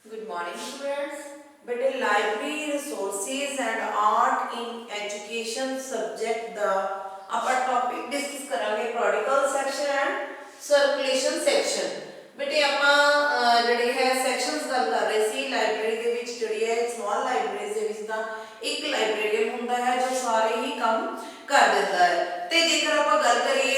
Good morning, students. बेटे library resources and art in education subject the ਆਪਾਂ topic discuss ਕਰਾਂਗੇ prodigal section and circulation section. बेटे ਆਪਾਂ ਜਿਹੜੇ ਹੈ sections ਗੱਲ ਕਰ ਰਹੇ ਸੀ library ਦੇ ਵਿੱਚ ਜਿਹੜੀ ਹੈ small libraries ਦੇ ਵਿੱਚ ਤਾਂ ਇੱਕ librarian ਹੁੰਦਾ ਹੈ ਜੋ ਸਾਰੇ ਹੀ ਕੰਮ ਕਰ ਦਿੰਦਾ ਹੈ ਤੇ ਜੇਕਰ ਆਪਾਂ ਗੱਲ ਕਰੀਏ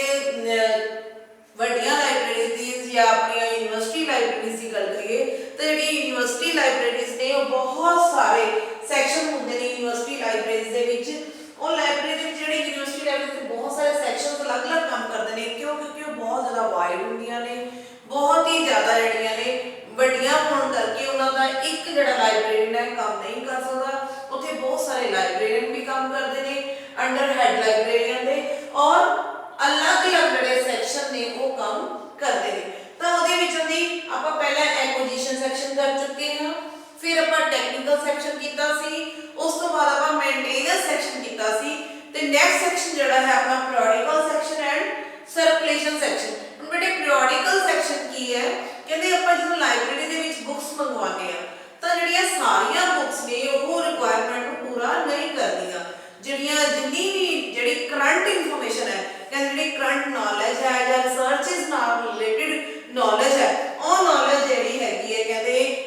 ਵੱਡੀਆਂ ਲਾਇਬ੍ਰੇਰੀਜ਼ ਦੀ ਜਾਂ ਆਪਣੀਆਂ ਯੂਨੀਵਰਸਿਟੀ ਲਾਇਬ੍ਰੇਰੀਜ਼ ਦੀ ਗੱਲ ਕਰੀਏ ਤਾਂ ਜਿਹੜੀ ਯੂਨੀਵਰਸਿਟੀ ਲਾਇਬ੍ਰੇਰੀਜ਼ ਨੇ ਉਹ ਬਹੁਤ ਸਾਰੇ ਸੈਕਸ਼ਨ ਹੁੰਦੇ ਨੇ ਯੂਨੀਵਰਸਿਟੀ ਲਾਇਬ੍ਰੇਰੀਜ਼ ਦੇ ਵਿੱਚ ਉਹ ਲਾਇਬ੍ਰੇਰੀ ਦੇ ਵਿੱਚ ਜਿਹੜੇ ਯੂਨੀਵਰਸਿਟੀ ਲਾਇਬ੍ਰੇਰੀ ਦੇ ਬਹੁਤ ਸਾਰੇ ਸੈਕਸ਼ਨਸ ਅਲੱਗ-ਅਲੱਗ ਕੰਮ ਕਰਦੇ ਨੇ ਕਿਉਂਕਿ ਉਹ ਬਹੁਤ ਜ਼ਿਆਦਾ ਵਾਈਡ ਹੁੰਦੀਆਂ ਨੇ ਬਹੁਤ ਹੀ ਜ਼ਿਆਦਾ ਜਿਹੜੀਆਂ ਨੇ ਵੱਡੀਆਂ ਹੋਣ ਕਰਕੇ ਉਹਨਾਂ ਦਾ ਇੱਕ ਜਿਹੜਾ ਲਾਇਬ੍ਰੇਰੀਅਨ ਹੈ ਕੰਮ ਨਹੀਂ ਕਰ ਸਕਦਾ ਉੱਥੇ ਬਹੁਤ ਸਾਰੇ ਲਾਇਬ੍ਰੇਰੀਅਨ ਵੀ ਕੰਮ ਕਰਦੇ ਨੇ ਅੰਡਰ ਹੈਡ ਲਾਇਬ੍ਰੇਰੀਅਨ ਦੇ ਔਰ अलग-अलग ਜਿਹੜੇ ਸੈਕਸ਼ਨ ਨੇ ਉਹ ਕੰਮ ਕਰਦੇ ਨੇ ਤਾਂ ਉਹਦੇ ਵਿੱਚੋਂ ਦੀ ਆਪਾਂ ਪਹਿਲਾਂ ਐਕੁਜੀਸ਼ਨ ਸੈਕਸ਼ਨ ਕਰ ਚੁੱਕੇ ਹਾਂ ਫਿਰ ਆਪਾਂ ਟੈਕਨੀਕਲ ਸੈਕਸ਼ਨ ਕੀਤਾ ਸੀ ਉਸ ਤੋਂ ਬਾਅਦ ਆਪਾਂ ਮੇਨਟੇਨੈਂਸ ਸੈਕਸ਼ਨ ਕੀਤਾ ਸੀ ਤੇ ਨੈਕਸਟ ਸੈਕਸ਼ਨ ਜਿਹੜਾ ਹੈ ਆਪਣਾ ਪੀਰੀਓਡਿਕਲ ਸੈਕਸ਼ਨ ਐਂਡ ਸਰਕੂਲੇਸ਼ਨ ਸੈਕਸ਼ਨ ਹੁਣ ਬੇਟੇ ਪੀਰੀਓਡਿਕਲ ਸੈਕਸ਼ਨ ਕੀ ਹੈ ਕਹਿੰਦੇ ਆਪਾਂ ਜਦੋਂ ਲਾਇਬ੍ਰੇਰੀ ਦੇ ਵਿੱਚ ਬੁੱਕਸ ਮੰਗਵਾਉਂਦੇ ਆ ਤਾਂ ਜਿਹੜੀਆਂ ਸਾਰੀਆਂ ਬੁੱਕਸ ਨੇ ਉਹ ਰਿਕੁਆਇਰਮੈਂਟ ਨੂੰ ਪੂਰਾ ਨਹੀਂ ਕਰਦੀਆਂ ਜਿੰਨੀ ਵੀ ਜਿਹੜੀ ਕਰੰਟ ਇਨਫੋਰਮੇਸ਼ਨ ਹੈ ਜਿਹੜੀ ਕਰੰਟ ਨੌਲੇਜ ਹੈ ਜਾਂ ਰਿਸਰਚਸ ਨਾਲ ਰਿਲੇਟਡ ਨੌਲੇਜ ਹੈ ਉਹ ਨੌਲੇਜ ਜਿਹੜੀ ਹੈਗੀ ਹੈ ਕਹਿੰਦੇ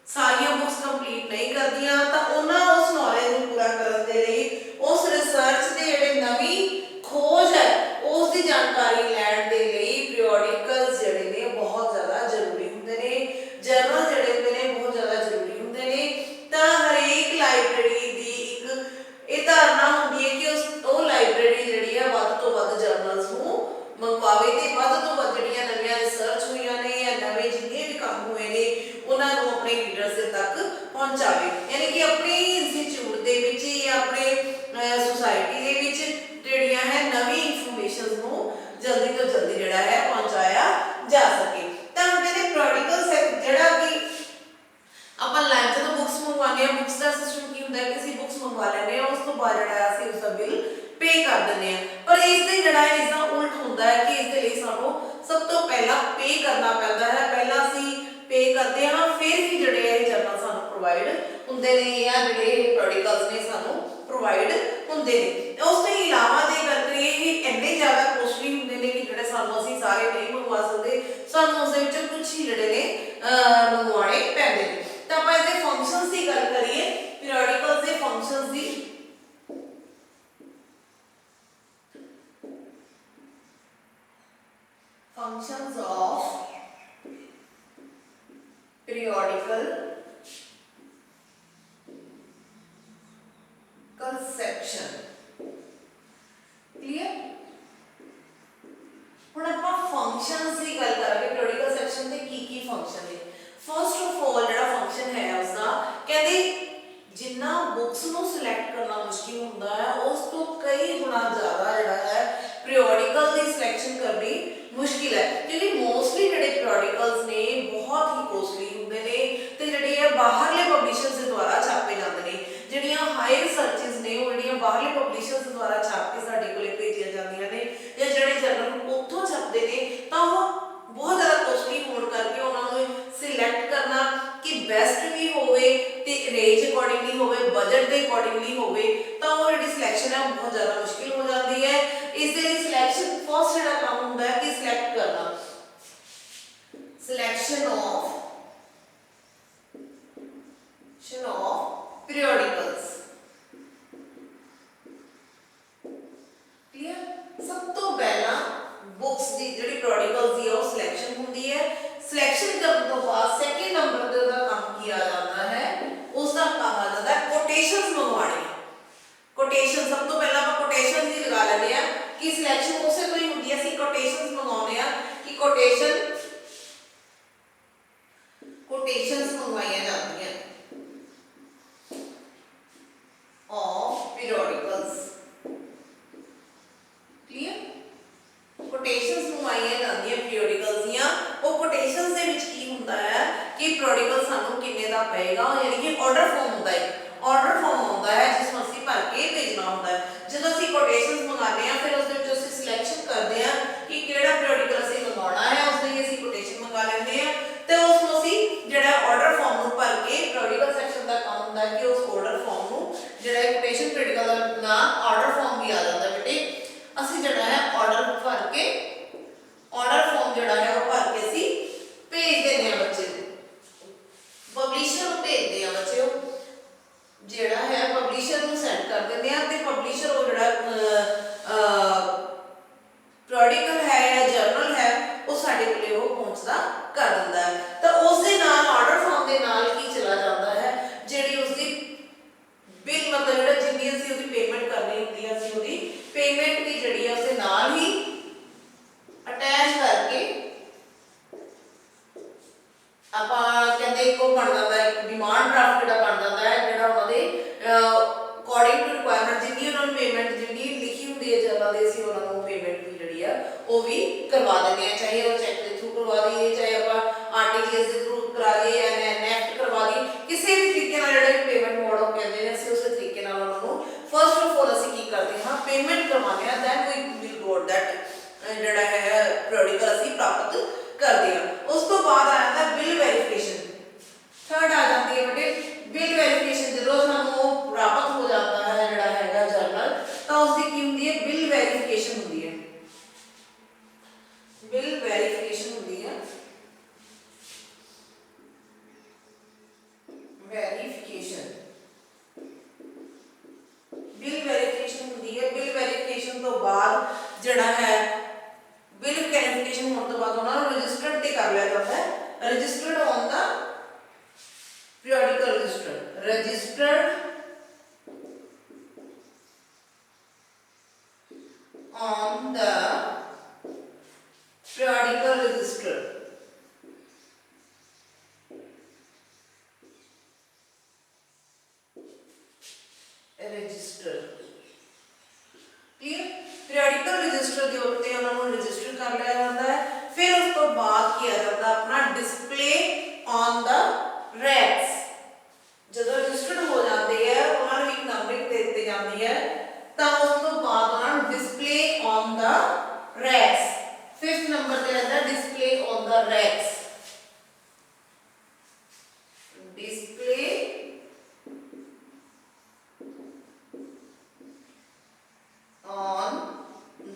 ਸਾਰੀਆਂ ਬੁੱਕਸ ਕੰਪਲੀਟ ਨਹੀਂ ਕਰਦੀਆਂ ਤਾਂ ਉਹਨਾਂ ਉਸ ਨੌਲੇਜ ਨੂੰ ਪੂਰਾ ਕਰਨ ਦੇ ਲਈ ਉਸ ਰਿਸਰਚ ਦੇ ਜਿਹੜੇ ਨਵੀਂ ਖੋਜ ਹੈ ਉਸ ਦੀ ਜਾਣਕਾਰੀ ਲੈਣ ਦੇ ਲਈ ਪੀਰੀਓਡਿਕਲਸ ਜਿਹੜੇ ਨੇ ਬਹੁਤ ਜ਼ਿਆਦਾ ਜ਼ਰੂਰੀ ਹੁੰਦੇ ਨੇ ਜਰਨਲ ਜਿਹੜੇ ਹੁੰਦੇ ਨੇ ਬਹੁਤ ਜ਼ਿਆਦਾ ਜ਼ਰੂਰੀ ਹੁੰਦੇ ਨੇ ਤਾਂ ਹਰੇਕ ਲਾਇਬ੍ਰੇਰੀ ਦੀ ਇੱਕ ਇਹ ਧਾਰਨਾ ਹੁੰਦੀ ਹੈ ਕਿ ਉਹ ਲਾਇਬ੍ਰੇਰੀ ਜਿਹੜੀ ਹੈ ਵੱਧ ਤੋਂ ਵੱਧ ਜਰਨਲਸ ਨੂੰ ਮੰਗਵਾਵੇ ਤੇ ਵੱਧ ਤੋਂ ਵੱਧ ਜਿਹੜੀਆਂ ਨਵੀਆਂ ਰਿਸਰਚ ਹੋਈਆਂ ਨੇ ਜਾਂ ਨਵੇਂ ਜਿੰਨੇ ਵੀ ਕੰਮ ਹੋਏ ਨੇ ਉਹਨਾਂ ਨੂੰ ਆਪਣੇ ਰੀਡਰਸ ਦੇ ਤੱਕ ਪਹੁੰਚਾਵੇ ਯਾਨੀ ਕਿ ਆਪਣੇ ਇੰਸਟੀਚਿਊਟ ਦੇ ਵਿੱਚ ਜਾਂ ਆਪਣੇ ਸੁਸਾਇਟੀ ਦੇ ਵਿੱਚ ਜਿਹੜੀਆਂ ਹੈ ਨਵੀਂ ਇਨਫੋਰਮੇਸ਼ਨ ਨੂੰ ਜਲਦੀ ਤੋਂ ਜਲਦੀ ਜਿਹੜਾ ਹੈ ਪਹੁੰਚਾਇਆ ਜਾ ਸਕੇ ਤਾਂ ਕਹਿੰਦੇ ਪੀਰੀਓਡਿਕਲ ਸੈਕਸ਼ਨ ਜਿਹੜਾ ਕਿ ਆਪਾਂ ਲਾਈਨ ਜਦੋਂ ਬੁੱਕਸ ਮੰਗਵਾਉਂਦੇ ਆ ਬੁੱਕਸ ਦਾ ਸਿਸਟਮ ਕੀ ਹੁੰਦਾ ਹੈ ਕਿ ਅਸੀਂ ਬੁੱਕਸ ਮੰਗਵਾ ਲੈਂਦੇ ਆ ਉਸ ਤੋਂ ਬਾਅਦ ਜਿਹੜਾ ਅਸੀਂ ਉਸ ਦਾ ਬਿੱਲ ਪੇ ਕਰ ਦਿੰਦੇ ਆ ਪਰ ਇਸ ਦੇ ਜਿਹੜਾ ਹੈ ਇਸ ਦਾ ਉਲਟ ਹੁੰਦਾ ਹੈ ਕਿ ਇਸ ਦੇ ਲਈ ਸਾਨੂੰ ਸਭ ਤੋਂ ਪਹਿਲਾਂ ਪੇ ਕਰਨਾ ਪੈਂਦਾ ਹੈ ਪਹਿਲਾਂ ਅਸੀਂ ਪੇ ਕਰਦੇ ਹਾਂ ਫਿਰ ਹੀ ਜਿਹੜੇ ਇਹ ਜਰਨਲ ਸਾਨੂੰ ਪ੍ਰੋਵਾਈਡ ਹੁੰਦੇ ਨੇ ਜਾਂ ਜਿਹੜੇ ਪੀਰੀਓਡਿਕਲਸ ਨੇ ਸਾਨੂੰ ਪ੍ਰੋਵਾਈਡ ਹੁੰਦੇ ਨੇ ਉਸ ਤੋਂ ਇਲਾਵਾ ਜੇ ਗੱਲ ਕਰੀਏ ਇਹ ਇੰਨੇ ਜ਼ਿਆਦਾ ਕੋਸਟਲੀ ਹੁੰਦੇ ਨੇ ਕਿ ਜਿਹੜੇ ਸਾਨੂੰ ਅਸੀਂ ਸਾਰੇ ਨਹੀਂ ਮੰਗਵਾ ਸਕਦੇ ਸਾਨੂੰ ਉਸ ਦੇ ਵਿੱਚੋਂ ਕੁਝ ਹੀ ਜਿਹੜੇ ਨੇ ਮੰਗਵਾਉਣੇ ਪੈਂਦੇ ਨੇ ਤਾਂ ਆਪਾਂ ਇਹਦੇ ਫੰਕਸ਼ਨਸ ਦੀ ਗੱਲ ਕਰੀਏ ਪੀਰੀਓਡਿਕਲਸ ਦੇ functions the functions of periodical section clear ਹੁਣ ਆਪਾਂ ਫੰਕਸ਼ਨਸ ਦੀ ਗੱਲ ਕਰਾਂਗੇ ਪੀਰੀਓਡਿਕਲ ਸੈਕਸ਼ਨ ਦੇ ਕੀ ਫੰਕਸ਼ਨ ਨੇ ਫਸਟ ਆਫ ਆਲ ਜਿਹੜਾ ਫੰਕਸ਼ਨ ਹੈ ਉਸਦਾ ਕਹਿੰਦੇ ਜਿੰਨਾ ਬੁੱਕਸ ਨੂੰ ਸਿਲੈਕਟ ਕਰਨਾ ਮੁਸ਼ਕਿਲ ਹੁੰਦਾ ਹੈ ਉਸ ਤੋਂ ਕਈ ਗੁਣਾ ਜ਼ਿਆਦਾ ਜਿਹੜਾ ਹੈ ਪੀਰੀਓਡਿਕਲ ਦੀ ਸਿਲੈਕਸ਼ਨ ਕਰਨੀ ਮੁਸ਼ਕਿਲ ਹੈ ਕਿਉਂਕਿ ਮੋਸਟਲੀ ਜਿਹੜੇ ਪੀਰੀਓਡਿਕਲਸ ਨੇ ਬਹੁਤ ਹੀ ਕੋਸਟਲੀ ਹੁੰਦੇ ਨੇ ਤੇ ਜਿਹੜੇ ਆ ਬਾਹਰਲੇ ਪਬਲਿਸ਼ਰਸ ਦੇ ਦੁਆਰਾ ਛਾਪੇ ਜਾਂਦੇ ਨੇ ਜਿਹੜੀਆਂ ਹਾਈ ਰਿਸਰਚਸ ਨੇ ਉਹ ਜਿਹੜੀਆਂ ਬਾਹਰਲੇ ਪਬਲਿਸ਼ਰਸ ਦੇ ਦੁਆਰਾ ਛਾਪ ਕੇ ਸਾਡੇ ਕੋਲੇ ਭੇਜੀਆਂ ਜਾਂਦੀਆਂ ਨੇ ਜਾਂ ਜਿਹੜੇ ਜਰਨਲ ਉੱਥੋਂ ਛਪਦੇ ਨੇ ਤਾਂ ਉਹ ਬਹੁਤ ਜ਼ਿਆਦਾ ਕੋਸਟਲੀ ਹੋਣ ਕਰਕੇ ਉਹਨਾਂ ਨੂੰ ਸਿਲੈਕਟ ਕਰਨਾ ਕਿ ਬੈਸਟ ਵੀ ਹੋਵੇ ਤੇ ਰੇਂਜ ਅਕੋਰਡਿੰਗਲੀ ਹੋਵੇ ਬਜਟ ਦੇ ਅਕੋਰਡਿੰਗਲੀ ਹੋਵੇ ਤਾਂ ਉਹ ਜਿਹੜੀ ਸਿਲੈਕਸ਼ਨ ਹੈ ਉਹ ਬਹੁਤ ਜ਼ਿਆਦਾ ਮੁਸ਼ਕਿਲ ਹੋ ਜਾਂਦੀ ਹੈ ਇਸ ਦੇ ਲਈ ਸਿਲੈਕਸ਼ਨ ਫਸਟ ਜਿਹੜਾ ਕੰਮ ਹੁੰਦਾ ਹੈ ਕਿ ਸਿਲੈਕਟ ਕਰਨਾ ਸਿਲੈਕਸ਼ਨ ਆਫ periodicals clear ਸਭ ਤੋਂ ਪਹਿਲਾਂ ਬੁੱਕਸ ਦੀ ਜਿਹੜੀ ਪੀਰੀਓਡਿਕਲਸ ਦੀ ਉਹ ਸਿਲੈਕਸ਼ਨ ਹੁੰਦੀ ਹੈ ਸਿਲੈਕਸ਼ਨ ਕਰਨ ਤੋਂ ਬਾਅਦ ਸੈਕਿੰਡ ਨੰਬਰ ਤੇ ਉਹਦਾ ਕੰਮ ਕੀ ਆ ਜਾਂਦਾ ਹੈ ਉਸ ਦਾ ਕੰਮ ਆ ਜਾਂਦਾ ਹੈ ਕੋਟੇਸ਼ਨਸ ਮੰਗਵਾਉਣੇ ਕੋਟੇਸ਼ਨ ਸਭ ਤੋਂ ਪਹਿਲਾਂ ਆਪਾਂ ਕੋਟੇਸ਼ਨਸ ਹੀ ਲਗਾ ਲੈਂਦੇ ਆ ਕਿ ਸਿਲੈਕਸ਼ਨ ਉਸੇ ਤੋਂ ਹੀ ਹੁੰਦੀ ਹੈ ਅਸੀਂ ਕੋਟੇਸ਼ਨਸ ਮੰਗਾਉਂਦੇ ਆ ਕਿ ਕੋਟੇਸ਼ਨਸ ਮੰਗਵਾਈਆਂ ਜਾਂਦੀਆਂ of periodicals clear quotations ਮੰਗਵਾਈਆਂ ਜਾਂਦੀਆਂ periodicals ਦੀਆਂ ਉਹ quotations ਦੇ ਵਿੱਚ ਕੀ ਹੁੰਦਾ ਹੈ ਕਿ periodical ਸਾਨੂੰ ਕਿੰਨੇ ਦਾ ਪਏਗਾ ਯਾਨੀ ਕਿ ਆਰਡਰ ਫਾਰਮ ਹੁੰਦਾ ਹੈ ਆਰਡਰ ਫਾਰਮ ਹੁੰਦਾ ਹੈ ਜਿਸ ਨੂੰ ਅਸੀਂ ਭਰ ਕੇ ਭੇਜਣਾ ਹੁੰਦਾ ਹੈ ਜਦੋਂ ਅਸੀਂ quotations ਮੰਗਾਉਂਦੇ ਆ ਫਿਰ ਉਸ ਦੇ ਵਿੱਚ ਅਸੀਂ ਸਿਲੈਕਸ਼ਨ ਕਰਦੇ ਆ ਕਿ ਕਿਹੜਾ periodical ਅਸੀਂ ਮੰਗਾਉਣਾ ਹੈ ਉਸ ਲਈ ਅਸੀਂ quotation ਮੰਗਾ ਲੈਂਦੇ ਆ ਤੇ ਉਸ ਨੂੰ ਅਸੀਂ ਜਿਹੜਾ ਆਰਡਰ ਫਾਰਮ ਨੂੰ एक वो बन जाता है, एक डिमांड ड्राफ्ट जो बन जाता है, जो उन्होंने अकॉर्डिंग टू रिक्वायरमेंट जिन्नी उन्होंने पेमेंट जिन्नी लिखी होंगी है जर्नल की, असीं उन्होंने पेमेंट भी जी है वो भी करवा देंगे हैं, चाहे वो चैक के थ्रू करवा दिए, चाहे आप RTGS के थ्रू करा दिए या NEFT करवा दिए, किसी भी तरीके जो पेमेंट मोड कहते हैं असीं उस तरीके उन्होंने फर्स्ट ऑफ ऑल असीं की करते हैं पेमेंट करवाने हैं, then we will got that जिहड़ा है पीरियोडिकल असीं प्राप्त करते हैं। उस तो बाद आ जाता है बिल वेरीफिकेशन, थर्ड आ जाती है बेटे बिल वेरीफिकेशन। जो सानू प्राप्त हो जाता है जिहड़ा हैगा जर्नल तो उसकी की होंदी है बिल वेरीफिकेशन होंदी है, बिल वेरीफिकेशन होंदी है, वेरीफिकेशन बिल वेरीफिकेशन होंदी है। बिल वेरीफिकेशन तो बाद जिहड़ा है बिल वेरीफिकेशन होने तो बाद उन्होंने रजिस्टर्ड ते कर लिया जाता है, registered on the periodical register, registered on the periodical register, register clear। periodical register के उत्ते उन्होंने रजिस्टर कर लिया जाता है, फिर उस तो बाद किया जाता है अपना डिस्प्ले ऑन द रैक्स। जब रजिस्टर्ड हो जाते हैं उन्होंने एक नंबरिंग दे दी जाती है, तब उस तो बाद उन्होंने display on the racks, fifth number पे रहता है display on the racks, display on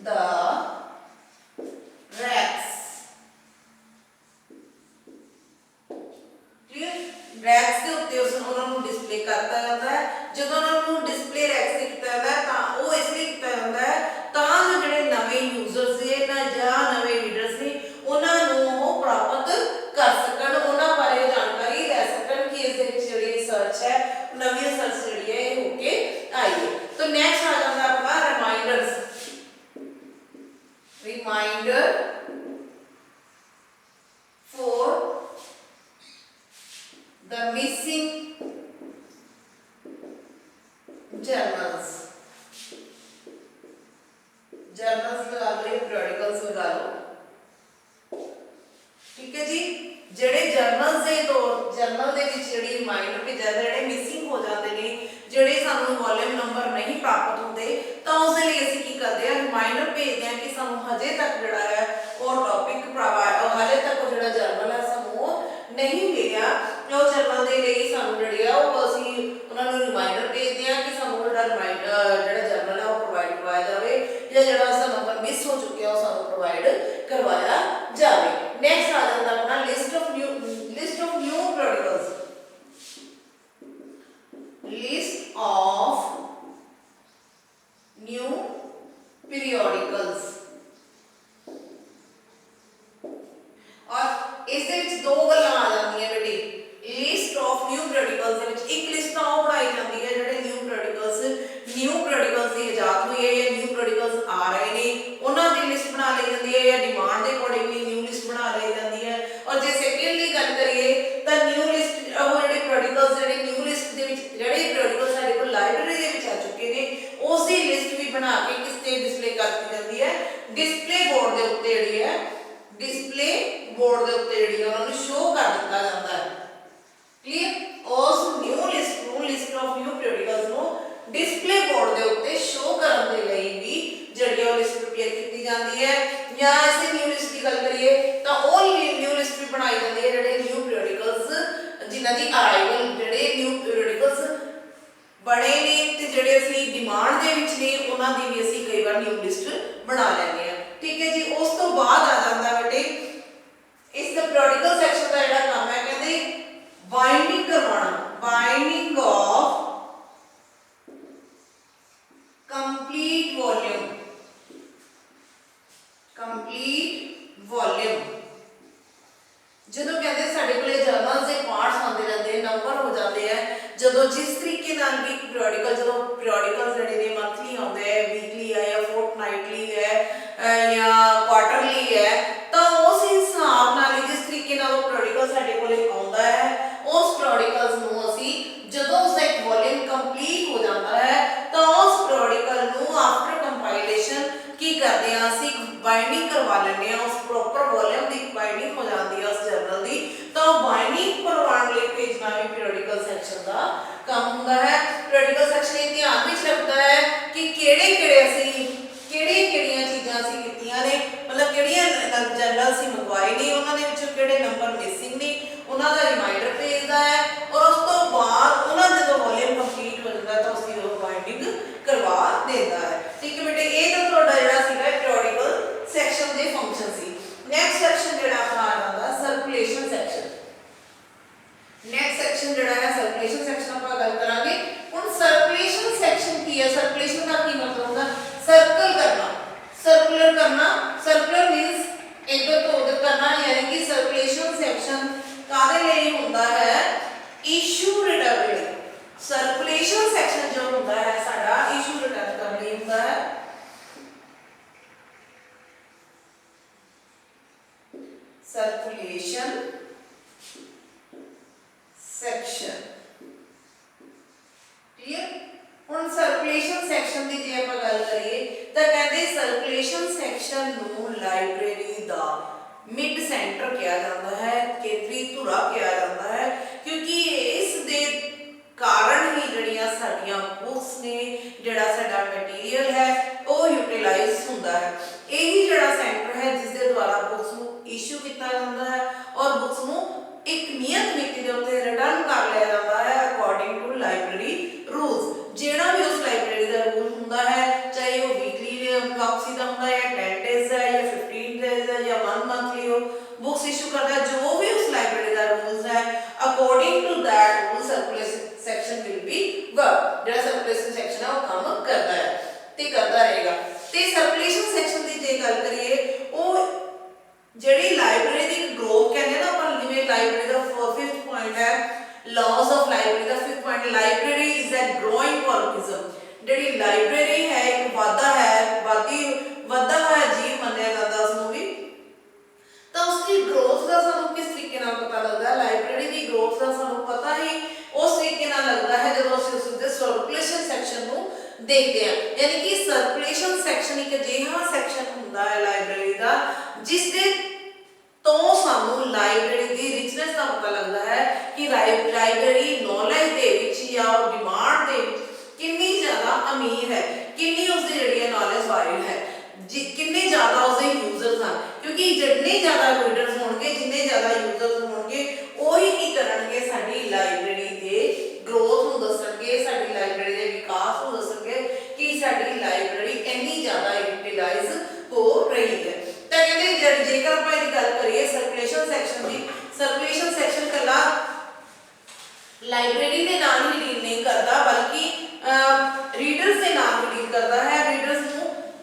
the racks. Racks के उत्ते उन्होंने डिस्प्ले करता जाता है। जब उन्होंने डिस्प्ले रैक्स से किया जाता है तो वो इसलिए किया जाता है ताकि जो नवे यूजर्स ने या नवे रीडर्स ने उन्होंने प्राप्त कर सकन, उन्होंने बारे जानकारी ले सकन कि इस जी रिसर्च है नवी रिसर्च जी है होके आई है। तो नैक्सट आ जाता है अपना reminders, reminder for the missing journals, journals लगा लो या periodicals लगा लो, ठीक है जी। जेडे जर्नल्स दे तो जर्नल दे विच जेडी रिमाइंडर पे ज्यादा जेडे मिसिंग हो जाते ने, जेडे सानू वॉल्यूम नंबर नहीं प्राप्त होते, तो उस लिए ਅਸੀਂ ਕੀ ਕਰਦੇ हैं रिमाइंडर भेजते हैं कि सानू हजे तक जेड़ा है वो टॉपिक हाले तक वो जेड़ा जर्नल है सानू नहीं मिलिया, जो जर्नल दे ਲਈ ਸਾਨੂੰ ਜਿਹੜੀ ਆ ਉਹ ਅਸੀਂ ਉਹਨਾਂ ਨੂੰ ਰਿਮਾਈਂਡਰ ਭੇਜਦੇ ਆ ਕਿ ਸਾਨੂੰ ਜਿਹੜਾ ਰਿਮਾਈਂਡਰ ਜਿਹੜਾ ਜਰਨਲ ਹੈ ਉਹ ਪ੍ਰੋਵਾਈਡ ਕਰਵਾਇਆ ਜਾਵੇ, ਜਾਂ ਜਿਹੜਾ ਸਾਡਾ ਨੰਬਰ ਮਿਸ ਹੋ ਚੁੱਕਿਆ ਉਹ ਸਾਨੂੰ ਪ੍ਰੋਵਾਈਡ ਕਰਵਾਇਆ ਜਾਵੇ। ਨੈਕਸਟ ਆ ਜਾਂਦਾ ਆਪਣਾ list of new periodicals, list of new periodicals। और इस दे विच दो गल्लां आ जांदियां बेटे, लिस्ट ऑफ न्यू periodicals दे विच एक लिस्ट तां बनाई जांदी है जेडे न्यू periodicals दी इजाद हुई है या न्यू periodicals आ रहे ने उन्हां दी लिस्ट बना ली जांदी है, या डिमांड दे अकॉर्डिंगली न्यू लिस्ट बना ली जांदी है। और जे सेकेंडली गल करिए तां न्यू लिस्ट ਉਹ ਜਿਹੜੇ periodicals ਜਿਹੜੇ ਨਿਊ ਲਿਸਟ ਦੇ ਵਿੱਚ ਜਿਹੜੇ periodicals ਸਾਡੇ ਕੋਲ ਲਾਇਬ੍ਰੇਰੀ ਦੇ ਵਿੱਚ ਆ ਚੁੱਕੇ ਨੇ ਉਸ ਦੀ ਲਿਸਟ ਵੀ ਬਣਾ ਕੇ ਕਿਸ ਤੇ ਡਿਸਪਲੇ ਕਰਤੀ ਜਾਂਦੀ ਹੈ, ਡਿਸਪਲੇ ਬੋਰਡ ਦੇ ਉੱਤੇ ਜਿਹੜੀ ਹੈ ਡਿਸਪਲੇ ਬੋਰਡ ਦੇ ਉੱਤੇ ਜਿਹੜੀ ਉਹਨਾਂ ਨੂੰ ਸ਼ੋ ਕਰ ਦਿੱਤਾ ਜਾਂਦਾ ਹੈ। ਕਲੀਅਰ। ਉਸ new list of new periodicals ਨੂੰ ਡਿਸਪਲੇ ਬੋਰਡ ਦੇ ਉੱਤੇ ਸ਼ੋ ਕਰਨ ਦੇ ਲਈ ਵੀ ਜਿਹੜੀ ਉਹ ਲਿਸਟ ਪ੍ਰਿਪੇਅਰ ਕੀਤੀ ਜਾਂਦੀ ਹੈ। ਜਾਂ ਅਸੀਂ ਨਿਊ ਲਿਸਟ ਦੀ ਗੱਲ ਕਰੀਏ ਤਾਂ ਉਹ ਨਿਊ ਲਿਸਟ ਵੀ ਬਣਾਈ ਜਾਂਦੀ ਹੈ ਜਿਹੜੇ ਨਿਊ periodicals जिन्हां दी अराइवल जेडे न्यू periodicals बने ने ते जेडे असली डिमांड दे विच ने उन्हां दी भी असली कई बार न्यू लिस्ट बना लैंदे आ। ठीक है जी। उस तो बाद आ जांदा बेटे इस periodical सेक्शन दा जेड़ा काम है कहंदे बाइंडिंग करवाना, binding of complete volume, complete volume. ਜਦੋਂ ਕਹਿੰਦੇ ਸਾਡੇ ਕੋਲੇ ਜਰਨਲਸ ਦੇ ਪਾਰਟਸ ਆਉਂਦੇ ਰਹਿੰਦੇ ਨੰਬਰ ਹੋ ਜਾਂਦੇ ਆ, ਜਦੋਂ ਜਿਸ ਤਰੀਕੇ ਨਾਲ ਵੀ periodical ਜਦੋਂ periodicals ਜਿਹੜੇ ਨੇ ਮੰਥਲੀ ਆਉਂਦੇ ਆ, ਵੀਕਲੀ ਹੈ ਜਾਂ ਫੋਰਟਨਾਈਟਲੀ ਹੈ ਜਾਂ ਕੁਆਟਰਲੀ ਹੈ, ਤਾਂ ਉਸ ਹਿਸਾਬ ਨਾਲ ਜਿਸ ਤਰੀਕੇ ਨਾਲ ਉਹ periodical ਸਾਡੇ ਕੋਲੇ ਆਉਂਦਾ ਹੈ सैक्शन का काम होता है। प्रैक्टिकल सैक्शन ये ध्यान में रखता है कि किहड़े-किहड़े असीं किहड़ियां चीज़ां असीं कीतियां ने, मतलब किहड़ियां जनरल असीं मंगवाए ने, उन्हां दे विचों किहड़े नंबर मिसिंग ने, उन्हां दा रिमाइंडर भेजदा है और उस तो बाद उन्हां जदों वॉल्यूम कंप्लीट हो जाता तो उसी वो बाइंडिंग करवा देता है। ठीक है बेटे, ये तो तुहाडा जिहड़ा सीगा पीरियोडिकल सैक्शन दे फंक्शन सी। नैक्सट सैक्शन जिहड़ा आ जांदा सर्कुलेशन सैक्शन। नैक्सट सैक्शन जिहड़ा है सर्कुलेशन सैक्शन आपां गल करांगे। हुण सर्कुलेशन सैक्शन की है? सर्कुलेशन का की मतलब होंदा? सर्कल करना, सर्कुलर करना। सर्कुलर मींस इधर तो उधर करना, यानी कि सर्कुलेशन सैक्शन कादे लिए होंदा है? इशू रिटर्न लिए। सर्कुलेशन सैक्शन जो होंदा है साडा इशू रिटर्न करने लिए होंदा है। Circulation section clear. ਹੁਣ ਸਰਕੂਲੇਸ਼ਨ ਸੈਕਸ਼ਨ ਦੀ ਜੇ ਆਪਾਂ ਗੱਲ ਕਰੀਏ ਤਾਂ ਕਹਿੰਦੇ ਸਰਕੂਲੇਸ਼ਨ ਸੈਕਸ਼ਨ ਨੂੰ ਲਾਇਬ੍ਰੇਰੀ ਦਾ ਮਿਡ ਸੈਂਟਰ ਕਿਹਾ ਜਾਂਦਾ ਹੈ, ਕੇਂਦਰੀ ਧੁਰਾ ਕਿਹਾ ਜਾਂਦਾ ਹੈ, ਕਿਉਂਕਿ ਇਸ ਦੇ ਕਾਰਨ ਹੀ ਜਿਹੜੀਆਂ ਸਾਡੀਆਂ ਬੁੱਕਸ ਨੇ, ਜਿਹੜਾ ਸਾਡਾ ਮਟੀਰੀਅਲ ਹੈ ਉਹ ਯੂਟਿਲਾਈਜ਼ ਹੁੰਦਾ ਹੈ। ਇਹੀ ਜਿਹੜਾ ਸੈਂਟਰ ਹੈ ਜਿਸ ਦੇ ਦੁਆਰਾ ਬੁੱਕਸ ਨੂੰ ਇਸ਼ੂ ਕੀਤਾ ਜਾਂਦਾ ਹੈ ਔਰ ਬੁੱਕਸ ਨੂੰ एक नियत मिति के उत्ते रिटर्न कर लिया जाता है अकॉर्डिंग टू लाइब्रेरी रूल्स। जेड़ा भी उस लाइब्रेरी का रूल होंदा है, चाहे वो वीकली वापसी का होंदा है, 10 डेज है या 15 डेज है या 1 मंथली हो बुक्स इशू करता है, जो भी उस लाइब्रेरी का रूल्स है according to that rule circulation section will be work. जेड़ा सर्कुलेशन सेक्शन है वो काम करता है ते करता रहेगा। ते सर्कुलेशन सेक्शन की जे गल करिए वो ਜਿਹੜੀ ਲਾਇਬ੍ਰੇਰੀ ਦੀ ਗਰੋਥ ਕਹਿੰਦੇ ਨਾ ਆਪਾਂ, ਜਿਵੇਂ ਲਾਇਬ੍ਰੇਰੀ ਦਾ 5th ਪੁਆਇੰਟ ਹੈ ਲਾਜ਼ ਆਫ ਲਾਇਬ੍ਰੇਰੀ ਦਾ 5th point, library is a growing organism. ਜਿਹੜੀ ਲਾਇਬ੍ਰੇਰੀ ਹੈ ਇੱਕ ਵਾਧਾ ਹੈ, ਵਾਧਾ ਹੋਇਆ ਜੀਵ ਮੰਨਿਆ ਜਾਂਦਾ ਉਸ ਨੂੰ ਵੀ। ਤਾਂ ਉਸ ਦੀ ਗਰੋਥ ਦਾ ਸਾਨੂੰ ਕਿਸ ਤਰੀਕੇ ਨਾਲ ਪਤਾ ਲੱਗਦਾ? ਲਾਇਬ੍ਰੇਰੀ ਦੀ ਗਰੋਥ ਦਾ ਸਾਨੂੰ ਪਤਾ ਹੀ ਉਸ ਤਰੀਕੇ ਨਾਲ ਲੱਗਦਾ ਹੈ ਜਦੋਂ ਅਸੀਂ ਉਸ ਦੇ ਸਰਕੂਲੇਸ਼ਨ ਸੈਕਸ਼ਨ ਨੂੰ देखते हैं। यानी कि सर्कुलेशन सैक्शन एक अजिहा सैक्शन होंदा है लाइब्रेरी का जिस दे तो सानू लाइब्रेरी की रिचनेस का पता लगता है कि लाइब्रेरी नॉलेज दे विच या डिमांड दे विच कितनी ज़्यादा अमीर है, कितनी उसकी जिहड़ी नॉलेज वाइड है, कितने ज़्यादा उसके यूजर्स हैं। क्योंकि जितने ज़्यादा रीडर्स होंगे, जितने ज़्यादा यूजर्स होंगे, वही की करनगे साडी लाइब्रेरी दे ग्रोथ ਨੂੰ ਦੱਸਣਗੇ, ਸਾਡੀ ਲਾਇਬ੍ਰੇਰੀ ਦੇ ਵਿਕਾਸ ਨੂੰ ਦੱਸਣਗੇ ਕਿ ਸਾਡੀ ਲਾਇਬ੍ਰੇਰੀ ਇੰਨੀ ਜ਼ਿਆਦਾ ਯੂਟਿਲਾਈਜ਼ ਹੋ ਰਹੀ ਹੈ। ਤਾਂ ਕਹਿੰਦੇ ਜੇਕਰ ਆਪਾਂ ਇਹਦੀ ਗੱਲ ਕਰੀਏ ਸਰਕੂਲੇਸ਼ਨ ਸੈਕਸ਼ਨ ਦੀ, ਸਰਕੂਲੇਸ਼ਨ ਸੈਕਸ਼ਨ ਕੱਲਾ ਲਾਇਬ੍ਰੇਰੀ ਦੇ ਨਾਲ ਹੀ ਡੀਲ ਨਹੀਂ ਕਰਦਾ ਬਲਕਿ ਰੀਡਰਸ ਦੇ ਨਾਲ ਵੀ ਡੀਲ ਕਰਦਾ ਹੈ।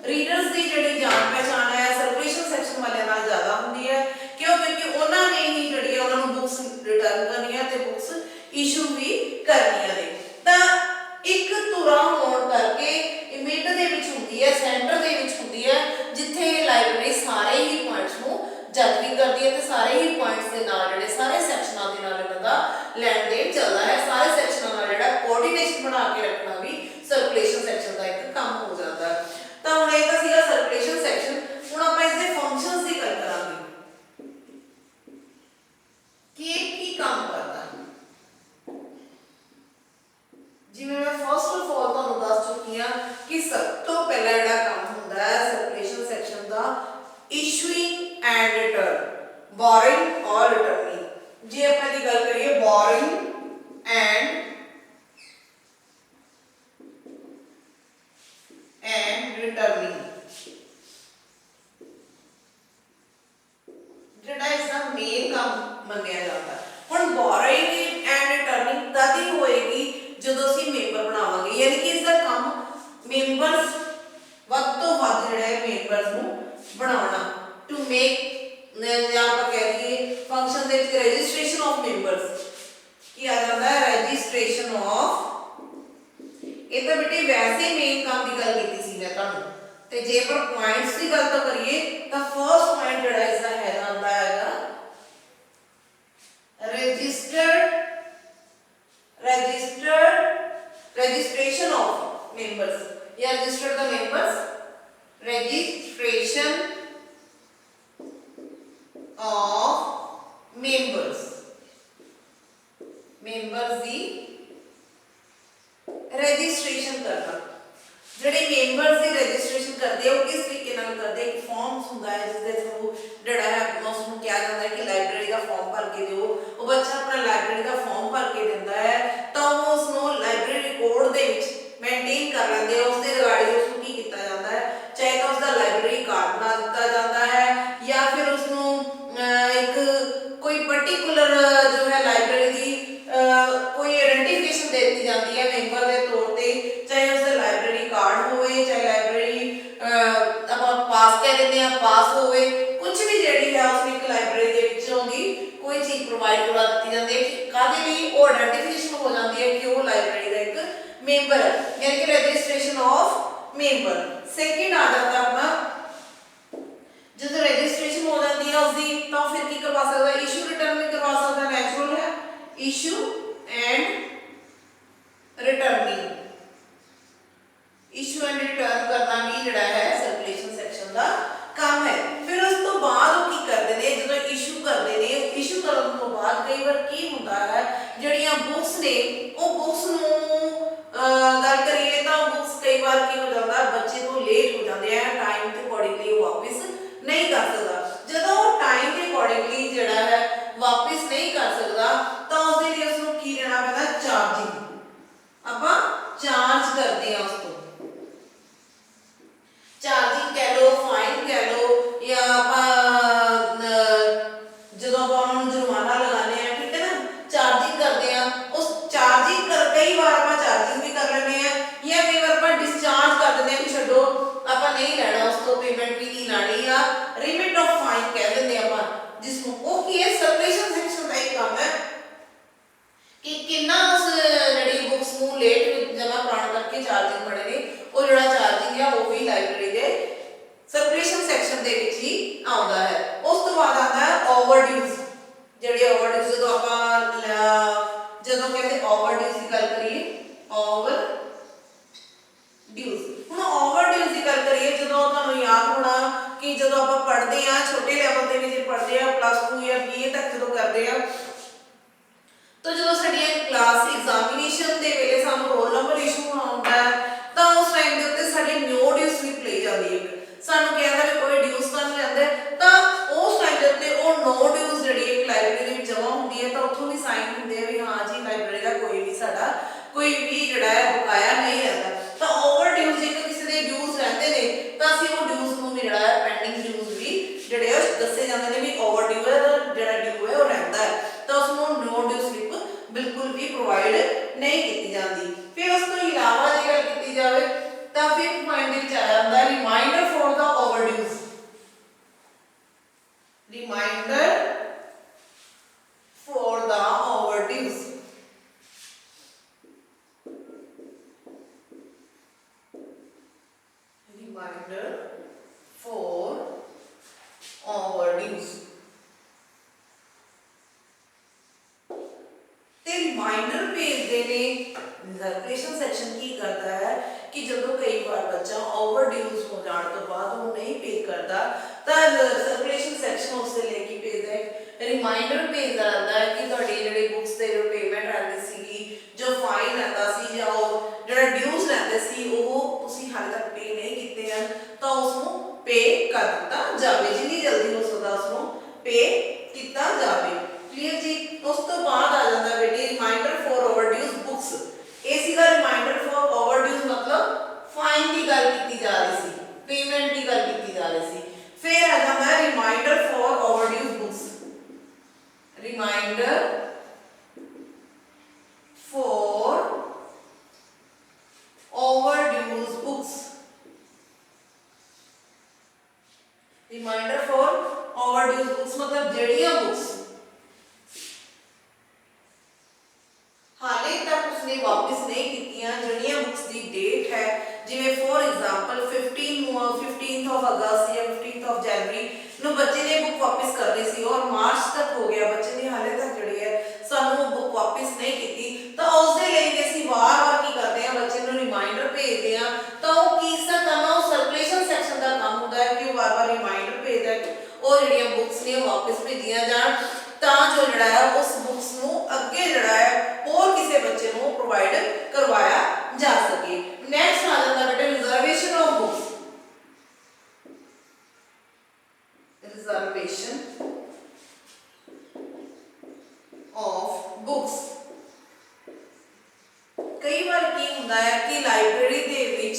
ਰੀਡਰਸ ਦੀ ਜਿਹੜੀ ਜਾਣ ਪਹਿਚਾਣ ਹੈ ਸਰਕੂਲੇਸ਼ਨ ਸੈਕਸ਼ਨ ਵਾਲਿਆਂ ਨਾਲ ਜ਼ਿਆਦਾ ਹੁੰਦੀ ਹੈ। ਕਿਉਂ? ਕਿਉਂਕਿ ਉਹਨਾਂ ਨੇ ਹੀ ਜਿਹੜੀ ਉਹਨਾਂ ਨੂੰ ਬੁੱਕਸ ਰਿਟਰਨ ਕਰਨੀਆਂ ਤੇ ਬੁੱਕਸ इशू भी करनियां ने। तां एक धुरा होण करके मिड दे विच हुंदी है, सेंटर दे विच हुंदी है, जिथे लाइब्रेरी सारे ही पॉइंट्स नूं जज भी करदी है ते सारे ही पॉइंट्स दे नाल जिहड़े सारे सैक्शनां दे नाल इन्हां दा लैण देण चलदा है। सारे सैक्शनां नाल जिहड़ा कोआर्डिनेशन बना के रखना भी सर्कुलेशन सैक्शन दा एक काम हो जाता है। तां हुण इह तां सीगा सर्कुलेशन सैक्शन। हुण आपां इस दे फंक्शनस दी गल करांगे कि इह की काम करदा है। जिवें मैं फर्स्ट ऑफ ऑल तुहानूं दस चुकी हां कि सब तो पहला जिहड़ा काम हुंदा है सर्कुलेशन सैक्शन दा इशूइंग एंड रिटर्न, बोरिंग और रिटर्निंग। जे आपां दी गल करिए बोरिंग एंड रिटर्निंग, जिहड़ा इसदा मेन काम मन्निया जाता है। हुण बोरिंग एंड रिटर्निंग तद ही होएगी ਜਦੋਂ ਅਸੀਂ ਮੈਂਬਰ ਬਣਾਵਾਂਗੇ, ਯਾਨੀ ਕਿ ਇਸ ਦਾ ਕੰਮ ਮੈਂਬਰਸ ਵੱਧ ਤੋਂ ਵੱਧ ਜਿਹੜਾ ਹੈ ਮੈਂਬਰਸ ਨੂੰ ਬਣਾਉਣਾ ਟੂ ਮੇਕ ਜਾਂ ਆਪਾਂ ਕਹਿ ਦਈਏ ਫੰਕਸ਼ਨ ਦੇ ਵਿੱਚ ਰਜਿਸਟ੍ਰੇਸ਼ਨ ਆਫ ਮੈਂਬਰਸ ਕੀ ਆ ਜਾਂਦਾ ਹੈ, ਰਜਿਸਟ੍ਰੇਸ਼ਨ ਆਫ। ਇਹ ਤਾਂ ਬੇਟੇ ਵੈਸੇ ਮੇਨ ਕੰਮ ਦੀ ਗੱਲ ਕੀਤੀ ਸੀ ਮੈਂ ਤੁਹਾਨੂੰ। ਤੇ ਜੇ ਪਰ ਪੁਆਇੰਟਸ ਦੀ ਗੱਲ ਤਾਂ ਕਰੀਏ ਤਾਂ ਫਰਸਟ ਪੁਆਇੰਟ ਜਿਹੜਾ ਇਸ ਦਾ ਹੈਗਾ ਹੁੰਦਾ ਹੈਗਾ registration of members या register the members, registration of members, members the registration करना। ਜਿਹੜੇ ਮੈਂਬਰਸ ਦੀ ਰਜਿਸਟ੍ਰੇਸ਼ਨ ਕਰਦੇ ਆ ਉਹ ਕਿਸ ਤਰੀਕੇ ਨਾਲ ਕਰਦੇ ਆ, ਇੱਕ ਫਾਰਮਸ ਹੁੰਦਾ ਹੈ ਜਿਸ ਦੇ ਥਰੂ ਜਿਹੜਾ ਹੈ ਉਸ ਨੂੰ ਕਿਹਾ ਜਾਂਦਾ ਹੈ ਕਿ ਲਾਇਬ੍ਰੇਰੀ ਦਾ ਫਾਰਮ ਭਰ ਕੇ ਦਿਓ। ਉਹ ਬੱਚਾ ਆਪਣਾ ਲਾਇਬ੍ਰੇਰੀ ਦਾ ਫਾਰਮ ਭਰ ਕੇ ਦਿੰਦਾ ਹੈ ਤਾਂ ਉਹ ਉਸ ਨੂੰ ਲਾਇਬ੍ਰੇਰੀ ਰਿਕਾਰਡ ਦੇ ਵਿੱਚ ਮੇਨਟੇਨ ਕਰ ਲੈਂਦੇ ਆ। ਉਸ ਦੇ ਰਿਗਾਰਡਿੰਗ ਉਸ ਨੂੰ ਕੀ ਕੀਤਾ ਜਾਂਦਾ ਹੈ, ਚਾਹੇ ਤਾਂ ਉਸ ਦਾ ਲਾਇਬ੍ਰੇਰੀ ਕਾਰਡ ਬਣਾ ਦਿੱਤਾ ਜਾਂਦਾ ਹੈ ਜਾਂ ਫਿਰ ਉਸ ਨੂੰ ਇੱਕ ਕੋਈ ਪਾਰਟਿਕੂਲਰ ਜੋ ਹੈ ਲਾਇਬ੍ਰੇਰੀ ਦੀ ਕੋਈ ਆਇਡੈਂਟੀਫਿਕੇਸ਼ਨ ਦੇ ਦਿੱਤੀ ਜਾਂਦੀ ਹੈ ਮੈਂਬਰ ਦੇ ਤੌਰ ਤੇ, ਚਾਹੇ ਉਸ ਦਾ ਲਾਇਬ੍ਰੇਰੀ ਕਾਰਡ ਹੋਵੇ, ਚਾਹੇ ਲਾਇਬ੍ਰੇਰੀ ਆਪਾਂ ਪਾਸ ਕਹਿ ਦਿੰਦੇ ਆ ਪਾਸ ਹੋਵੇ, ਕੁਝ ਵੀ ਜਿਹੜੀ ਹੈ ਉਸ ਨੂੰ ਇੱਕ ਲਾਇਬ੍ਰੇਰੀ ਦੇ ਵਿੱਚੋਂ ਦੀ ਕੋਈ ਚੀਜ਼ ਪ੍ਰੋਵਾਈਡ ਕਰਵਾ ਦਿੱਤੀ ਜਾਂਦੀ ਹੈ ਕਿ ਕਾਹਦੇ ਲਈ ਉਹ ਆਇਡੈਂਟੀਫਿਕੇਸ਼ਨ ਹੋ ਜਾਂਦੀ ਹੈ ਕਿ ਉਹ ਲਾਇਬ੍ਰੇਰੀ ਦਾ ਇੱਕ ਮੈਂਬਰ ਹੈ, ਯਾਨੀ ਕਿ ਰਜਿਸਟ੍ਰੇਸ਼ਨ ਆਫ ਮੈਂਬਰ। ਸੈਕਿੰਡ ਆ ਜਾਂਦਾ ਆਪਣਾ ਜਦੋਂ ਰਜਿਸਟ੍ਰੇਸ਼ਨ ਹੋ ਜਾਂਦੀ ਹੈ ਉਸਦੀ ਤਾਂ ਫਿਰ ਕੀ ਕਰਵਾ ਸਕਦਾ, ਇਸ਼ੂ ਰਿਟਰਨ ਵੀ ਕਰਵਾ ਸਕਦਾ, ਨੈਚੁਰਲ ਹੈ issue and returning. Issue and return ਕਰਨਾ ਵੀ ਜਿਹੜਾ ਹੈ ਸਰਕੂਲੇਸ਼ਨ ਸੈਕਸ਼ਨ ਦਾ ਕੰਮ ਹੈ। ਫਿਰ ਉਸ ਤੋਂ ਬਾਅਦ ਉਹ ਕੀ ਕਰਦੇ ਨੇ, ਜਦੋਂ ਇਸ਼ੂ ਕਰਦੇ ਨੇ, ਇਸ਼ੂ ਕਰਨ ਤੋਂ ਬਾਅਦ ਕਈ ਵਾਰ ਕੀ ਹੁੰਦਾ ਹੈ ਜਿਹੜੀਆਂ ਬੁੱਕਸ ਨੇ ਉਹ ਬੁੱਕਸ ਨੂੰ ਗੱਲ ਕਰੀਏ ਤਾਂ ਬੁੱਕਸ ਕਈ ਵਾਰ ਕੀ ਹੋ ਜਾਂਦਾ ਬੱਚੇ ਤੋਂ ਲੇਟ ਹੋ ਜਾਂਦੇ ਆ, ਟਾਈਮ ਦੇ ਅਕੋਰਡਿੰਗਲੀ ਉਹ ਵਾਪਿਸ ਨਹੀਂ ਕਰ ਸਕਦਾ। ਜਦੋਂ ਉਹ ਟਾਈਮ ਦੇ ਅਕੋਰਡਿੰਗਲੀ ਜਿਹੜਾ ਹੈ ਵਾਪਿਸ ਨਹੀਂ ਕਰ ਸਕਦਾ ਤਾਂ ਉਸਦੇ ਲਈ ਉਸ ਨੂੰ ਕੀ ਦੇਣਾ ਪੈਂਦਾ, ਚਾਰਜਿੰਗ। ਆਪਾਂ ਚਾਰਜ ਕਰਦੇ ਆ ਉਸ ਤੋਂ, ਚਾਰਜਿੰਗ ਕਹਿ ਲਓ, ਫਾਈਨ ਕਹਿ ਲਓ, ਜਾਂ ਆਪਾਂ ਜਦੋਂ ਆਪਾਂ ਉਹਨਾਂ ਨੂੰ ਜੁਰਮਾਨਾ ਲਗਾਉਂਦੇ ਆ, ਠੀਕ ਹੈ ਨਾ, ਚਾਰਜਿੰਗ ਕਰਦੇ ਆ। ਉਸ ਚਾਰਜਿੰਗ ਕਰ ਕਈ ਵਾਰ ਆਪਾਂ ਚਾਰਜਿੰਗ ਵੀ ਕਰ ਲੈਂਦੇ ਆ ਜਾਂ ਕਈ ਵਾਰ ਆਪਾਂ ਡਿਸਚਾਰਜ ਕਰ ਦਿੰਦੇ ਆ ਕਿ ਛੱਡੋ ਆਪਾਂ ਨਹੀਂ ਲੈਣਾ, ਉਸ ਤੋਂ ਪੇਮੈਂਟ ਵੀ ਨਹੀਂ ਲਾਣੀ, ਜਾਂ ਰਿਮਿਟ ਆਫ ਫਾਈਨ ਕਹਿ ਦਿੰਦੇ ਆਪਾਂ ਜਿਸ ਨੂੰ। ਉਹ ਕੀ ਹੈ, ਸਰਕੂਲੇਸ਼ਨ ਸੈਕਸ਼ਨ ਦਾ ਇੱਕ ਕੰਮ ਹੈ ਕਿ ਕਿੰਨਾ ਉਸ ਜਿਹੜੀ ਬੁੱਕਸ ਨੂੰ ਲੇਟ ਜਮ੍ਹਾਂ ਕਰਾਉਣ ਕਰਕੇ ਚਾਰਜਿੰਗ ਬਣੇ ਨੇ, ਉਹ ਜਿਹੜਾ ਚਾਰਜਿੰਗ ਹੈ ਉਹ ਵੀ ਲਾਇਬ੍ਰੇਰੀ ਦੇ ਸਰਕੂਲੇਸ਼ਨ ਸੈਕਸ਼ਨ ਦੇ ਵਿੱਚ ਹੀ ਆਉਂਦਾ ਹੈ। ਉਸ ਤੋਂ ਬਾਅਦ ਆਉਂਦਾ ਹੈ ਓਵਰਡਿਊਜ਼। ਜਿਹੜੇ ਓਵਰਡਿਊਜ਼ ਜਦੋਂ ਆਪਾਂ ਜਦੋਂ ਕਹਿੰਦੇ ਓਵਰਡਿਊਜ਼ ਦੀ ਗੱਲ ਕਰੀਏ, ਓਵਰਡਿਊਜ਼, ਹੁਣ ਓਵਰਡਿਊਜ਼ ਦੀ ਗੱਲ ਕਰੀਏ ਜਦੋਂ ਤੁਹਾਨੂੰ ਯਾਦ ਹੋਣਾ ਕਿ ਜਦੋਂ ਆਪਾਂ ਪੜ੍ਹਦੇ ਆ ਛੋਟੇ ਲੈਵਲ ਤੇ ਵੀ ਜੇ ਪੜ੍ਹਦੇ ਆ +2 ਜਾਂ BA ਤੱਕ ਜਦੋਂ ਕਰਦੇ ਆ ਤਾਂ ਜਦੋਂ ਸਾਡੀਆਂ ਕਲਾਸ ਐਗਜ਼ਾਮੀਨੇਸ਼ਨ ਦੇ ਵੇਲੇ ਸਾਨੂੰ ਰੋਲ ਨੰਬਰ ਇਸ਼ੂ ਹੁੰਦਾ ਹੈ ਤਾਂ ਉਸ ਟਾਈਮ ਦੇ ਉੱਤੇ ਸਾਡੀ ਨੋ ਡਿਊ ਸਲਿੱਪ ਲਈ ਜਾਂਦੀ ਹੈ। ਸਾਨੂੰ ਕਹਿੰਦਾ ਵੀ ਕੋਈ ਡਿਊਸ ਤਾਂ ਨਹੀਂ ਲੈਂਦੇ, ਤਾਂ ਉਸ ਟਾਈਮ ਦੇ ਉੱਤੇ ਉਹ ਨੋ ਡਿਊਸ ਜਿਹੜੀ ਇੱਕ ਲਾਇਬ੍ਰੇਰੀ ਦੇ ਵਿੱਚ ਜਮ੍ਹਾਂ ਹੁੰਦੀ ਹੈ ਤਾਂ ਉੱਥੋਂ ਵੀ ਸਾਈਨ ਹੁੰਦੇ ਆ ਵੀ ਹਾਂ ਜੀ ਲਾਇਬ੍ਰੇਰੀ ਦਾ ਕੋਈ ਵੀ ਸਾਡਾ ਕੋਈ ਵੀ ਜਿਹੜਾ ਹੈ ਬਕਾਇਆ ਨਹੀਂ ਰਹਿੰਦਾ। ਤਾਂ ਓਵਰ ਡਿਊਸ ਜੇਕਰ ਕਿਸੇ ਦੇ ਡਿਊਸ ਰਹਿੰਦੇ ਨੇ ਤਾਂ ਅਸੀਂ ਉਹ ਡਿਊਸ ਨੂੰ ਵੀ ਜਿਹੜਾ ਹੈ ਪੈਂਡਿੰਗ ਡਿਊਸ ਵੀ ਜਿਹੜੇ ਆ ਦੱਸੇ ਜਾਂਦੇ ਨੇ ਵੀ ਓਵਰ ਡਿਊ ਹੈ, ਜਿਹੜਾ ਡਿਊ ਹੈ ਉਹ ਰਹਿੰਦਾ ਹੈ ਤਾਂ ਉਸ ਨੂੰ ਨੋ ਡਿਊ ਸਲਿੱਪ ਬਿਲਕੁਲ ਵੀ ਪ੍ਰੋਵਾਈਡ ਨਹੀਂ ਕੀਤੀ ਜਾਂਦੀ। ਫਿਰ ਉਸ ਤੋਂ ਇਲਾਵਾ ਜੇ ਗੱਲ ਕੀਤੀ ਜਾਵੇ ਤਾਂ ਫਿਰ ਪੁਆਇੰਟ ਦੇ ਵਿੱਚ ਆ ਜਾਂਦਾ ਹੈ reminder for the overdues. Reminder for the overdues, reminder for overdues. ਤੇ ਰਿਮਾਈਂਡਰ ਭੇਜਦੇ ਨੇ। ਸਰਕੂਲੇਸ਼ਨ ਸੈਕਸ਼ਨ ਕੀ ਕਰਦਾ ਹੈ ਕਿ ਜਦੋਂ ਕਈ ਵਾਰ ਬੱਚਾ ਓਵਰਡਿਊਜ਼ ਹੋ ਜਾਣ ਤੋਂ ਬਾਅਦ ਉਹ ਨਹੀਂ ਪੇ ਕਰਦਾ ਤਾਂ ਸਰਕੂਲੇਸ਼ਨ ਸੈਕਸ਼ਨ ਉਸ ਦੇ ਲਈ ਕੀ ਭੇਜਦਾ ਹੈ, ਰਿਮਾਈਂਡਰ ਭੇਜਦਾ ਰਹਿੰਦਾ ਹੈ ਕਿ ਤੁਹਾਡੀ ਜਿਹੜੀ ਬੁੱਕਸ ਤੇ ਜੋ ਪੇਮੈਂਟ ਰਹਿੰਦੀ ਸੀਗੀ, ਜੋ ਫਾਈਨ ਰਹਿੰਦਾ ਸੀ ਜਾਂ ਉਹ ਜਿਹੜਾ ਡਿਊਜ਼ ਰਹਿੰਦੇ ਸੀ ਉਹ ਤੁਸੀਂ ਹਾਲੇ ਤੱਕ ਪੇ ਨਹੀਂ ਕੀਤੇ ਹਨ ਤਾਂ ਉਸ ਨੂੰ ਪੇ ਕਰ ਦਿੱਤਾ ਜਾਵੇ, ਜਿੰਨੀ ਜਲਦੀ ਹੋ ਸਕਦਾ ਉਸ ਨੂੰ ਪੇ ਕੀਤਾ ਜਾਵੇ। ਕਲੀਅਰ ਜੀ। ਉਸ ਤੋਂ ਬਾਅਦ ਆ ਜਾਂਦਾ ਬੇਟੀ ਰਿਮਾਈਂਡਰ ਫॉर ਓਵਰਡਿਊਜ਼ ਬੁੱਕਸ। ਇਹ ਸੀਗਾ ਰਿਮਾਈਂਡਰ ਫॉर ਓਵਰਡਿਊਜ਼ ਮਤਲਬ ਫਾਈਨ ਦੀ ਗੱਲ ਕੀਤੀ ਜਾ ਰਹੀ ਸੀ, ਪੇਮੈਂਟ ਦੀ ਗੱਲ ਕੀਤੀ ਜਾ ਰਹੀ ਸੀ। ਫਿਰ ਆ ਜਾਂਦਾ reminder for overdues books. Reminder for overdues books. Reminder for overdues books ਮਤਲਬ ਜਿਹੜੀਆਂ ਬੁੱਕਸ ਹਾਲੇ ਤੱਕ ਉਸਨੇ ਵਾਪਿਸ ਨਹੀਂ ਕੀਤੀਆਂ, ਜਿਹੜੀਆਂ ਬੁੱਕਸ ਦੀ ਡੇਟ ਹੈ ਜਿਵੇਂ ਫੋਰ ਐਗਜ਼ਾਮਪਲ 15th ਆਫ ਅਗਸਤ ਜਾਂ 15th ਆਫ ਜਨਵਰੀ ਨੂੰ ਬੱਚੇ ਨੇ ਬੁੱਕ ਵਾਪਿਸ ਕਰਨੀ ਸੀ ਔਰ ਮਾਰਚ ਤੱਕ ਹੋ ਗਿਆ, ਬੱਚੇ ਨੇ ਹਾਲੇ ਤੱਕ ਜਿਹੜੀ ਹੈ ਸਾਨੂੰ ਬੁੱਕ ਵਾਪਿਸ ਨਹੀਂ ਕੀਤੀ ਤਾਂ ਉਸ ਦੇ ਲਈ ਅਸੀਂ ਵਾਰ-ਵਾਰ ਕੀ ਕਰਦੇ ਹਾਂ, ਬੱਚੇ ਨੂੰ ਰਿਮਾਈਂਡਰ ਭੇਜਦੇ ਹਾਂ। ਤਾਂ ਉਹ ਕਿਸ ਦਾ ਕੰਮ ਹੈ, ਉਹ ਸਰਕੂਲੇਸ਼ਨ ਸੈਕਸ਼ਨ ਦਾ ਕੰਮ ਹੁੰਦਾ ਹੈ ਕਿ ਉਹ ਵਾਰ-ਵਾਰ ਰਿਮਾਈਂਡਰ ਭੇਜਦਾ ਹੈ ਉਹ ਜਿਹੜੀਆਂ ਬੁੱਕਸ ਨੇ ਉਹ ਵਾਪਿਸ ਭੇਜੀਆਂ ਜਾਣ ਤਾਂ ਜੋ ਜਿਹੜਾ ਹੈ ਉਸ ਬੁੱਕਸ ਨੂੰ ਅੱਗੇ ਜਿਹੜਾ ਹੈ ਹੋਰ ਕਿਸੇ ਬੱਚੇ ਨੂੰ ਪ੍ਰੋਵਾਈਡ ਕਰਵਾਇਆ ਜਾ ਸਕੇ। ਬੁੱਕਸ। ਕਈ ਵਾਰ ਕੀ ਹੁੰਦਾ ਹੈ ਕਿ ਲਾਇਬ੍ਰੇਰੀ ਦੇ ਵਿੱਚ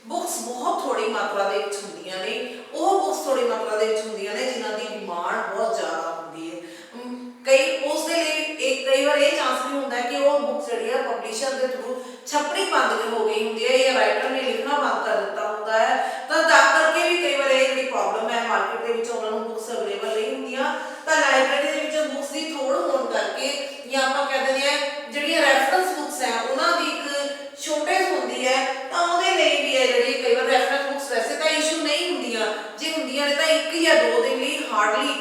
ਬੁੱਕਸ ਬਹੁਤ ਥੋੜੀ ਮਾਤਰਾ ਦੇ ਵਿੱਚ ਹੁੰਦੀਆਂ ਨੇ, ਉਹ ਬੁੱਕਸ ਥੋੜੀ ਮਾਤਰਾ ਦੇ ਵਿੱਚ ਹੁੰਦੀਆਂ ਨੇ ਜਿਨ੍ਹਾਂ ਦੀ ਡਿਮਾਂਡ ਬਹੁਤ ਜ਼ਿਆਦਾ ਹੁੰਦੀ ਹੈ। ਕਈ ਉਸ ਦੇ ਲਈ ਕਈ ਵਾਰ ਇਹ ਚਾਂਸ ਵੀ ਹੁੰਦਾ ਹੈ ਕਿ ਉਹ ਬੁੱਕਸ ਜਿਹੜੀ ਹੈ ਪਬਲਿਸ਼ਰ ਦੇ ਥਰੂ ਛਪਣੀ ਬੰਦ ਹੋ ਗਈ ਹੁੰਦੀ ਹੈ ਜਾਂ ਰਾਈਟਰ ਨੇ ਲਿਖਣਾ ਬੰਦ ਕਰ ਦਿੱਤਾ ਹੁੰਦਾ ਹੈ, ਤਾਂ ਕਰਕੇ ਵੀ ਕਈ ਵਾਰ ਇਹ ਜਿਹੜੀ ਪ੍ਰੋਬਲਮ ਹੈ ਮਾਰਕੀਟ ਦੇ ਵਿੱਚ ਉਹਨਾਂ ਨੂੰ ਬੁੱਕਸ ਅਵੇਲੇਬਲ ਨਹੀਂ ਹੁੰਦੀਆਂ। ਤਾਂ ਲਾਇਬ੍ਰੇਰੀ ਦੇ ਵਿੱਚ ਬੁੱਕਸ ਦੀ ਥੋੜ ਹੋਣ ਕਰਕੇ ਜਾਂ ਆਪਾਂ ਕਹਿ ਦਿੰਦੇ ਹਾਂ ਜਿਹੜੀਆਂ ਰੈਫਰੈਂਸ ਬੁੱਕਸ ਹੈ ਉਹਨਾਂ ਦੀ ਇੱਕ ਸ਼ੋਰਟੇਜ ਹੁੰਦੀ ਹੈ, ਤਾਂ ਉਹਦੇ ਲਈ ਵੀ ਹੈ ਜਿਹੜੀ ਕਈ ਵਾਰ ਰੈਫਰੈਂਸ ਬੁੱਕਸ ਵੈਸੇ ਤਾਂ ਇਸ਼ੂ ਨਹੀਂ ਹੁੰਦੀਆਂ, ਜੇ ਹੁੰਦੀਆਂ ਨੇ ਤਾਂ 1 ਜਾਂ 2 ਦਿਨ ਲਈ ਹਾਰਡਲੀ